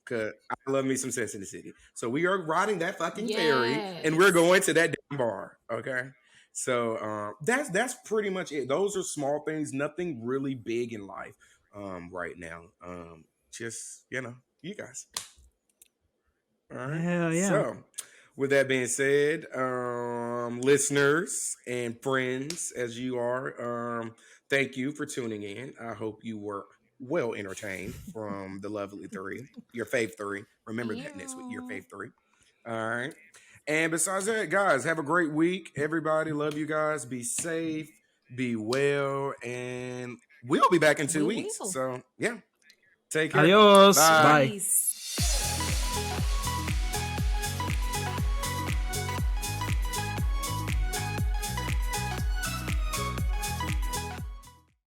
Cause I love me some Sex in the City. So we are riding that fucking ferry, and we're going to that damn bar. Okay, so that's pretty much it. Those are small things, nothing really big in life right now. Just you guys. All right. Hell yeah. So with that being said, listeners and friends, as you are, thank you for tuning in. I hope you were well entertained from the lovely three, your fave three. Remember that next week, your fave three. All right. And besides that, guys, have a great week. Everybody, love you guys. Be safe, be well, and we'll be back in 2 weeks. So, yeah. Take care. Adios. Bye. Bye.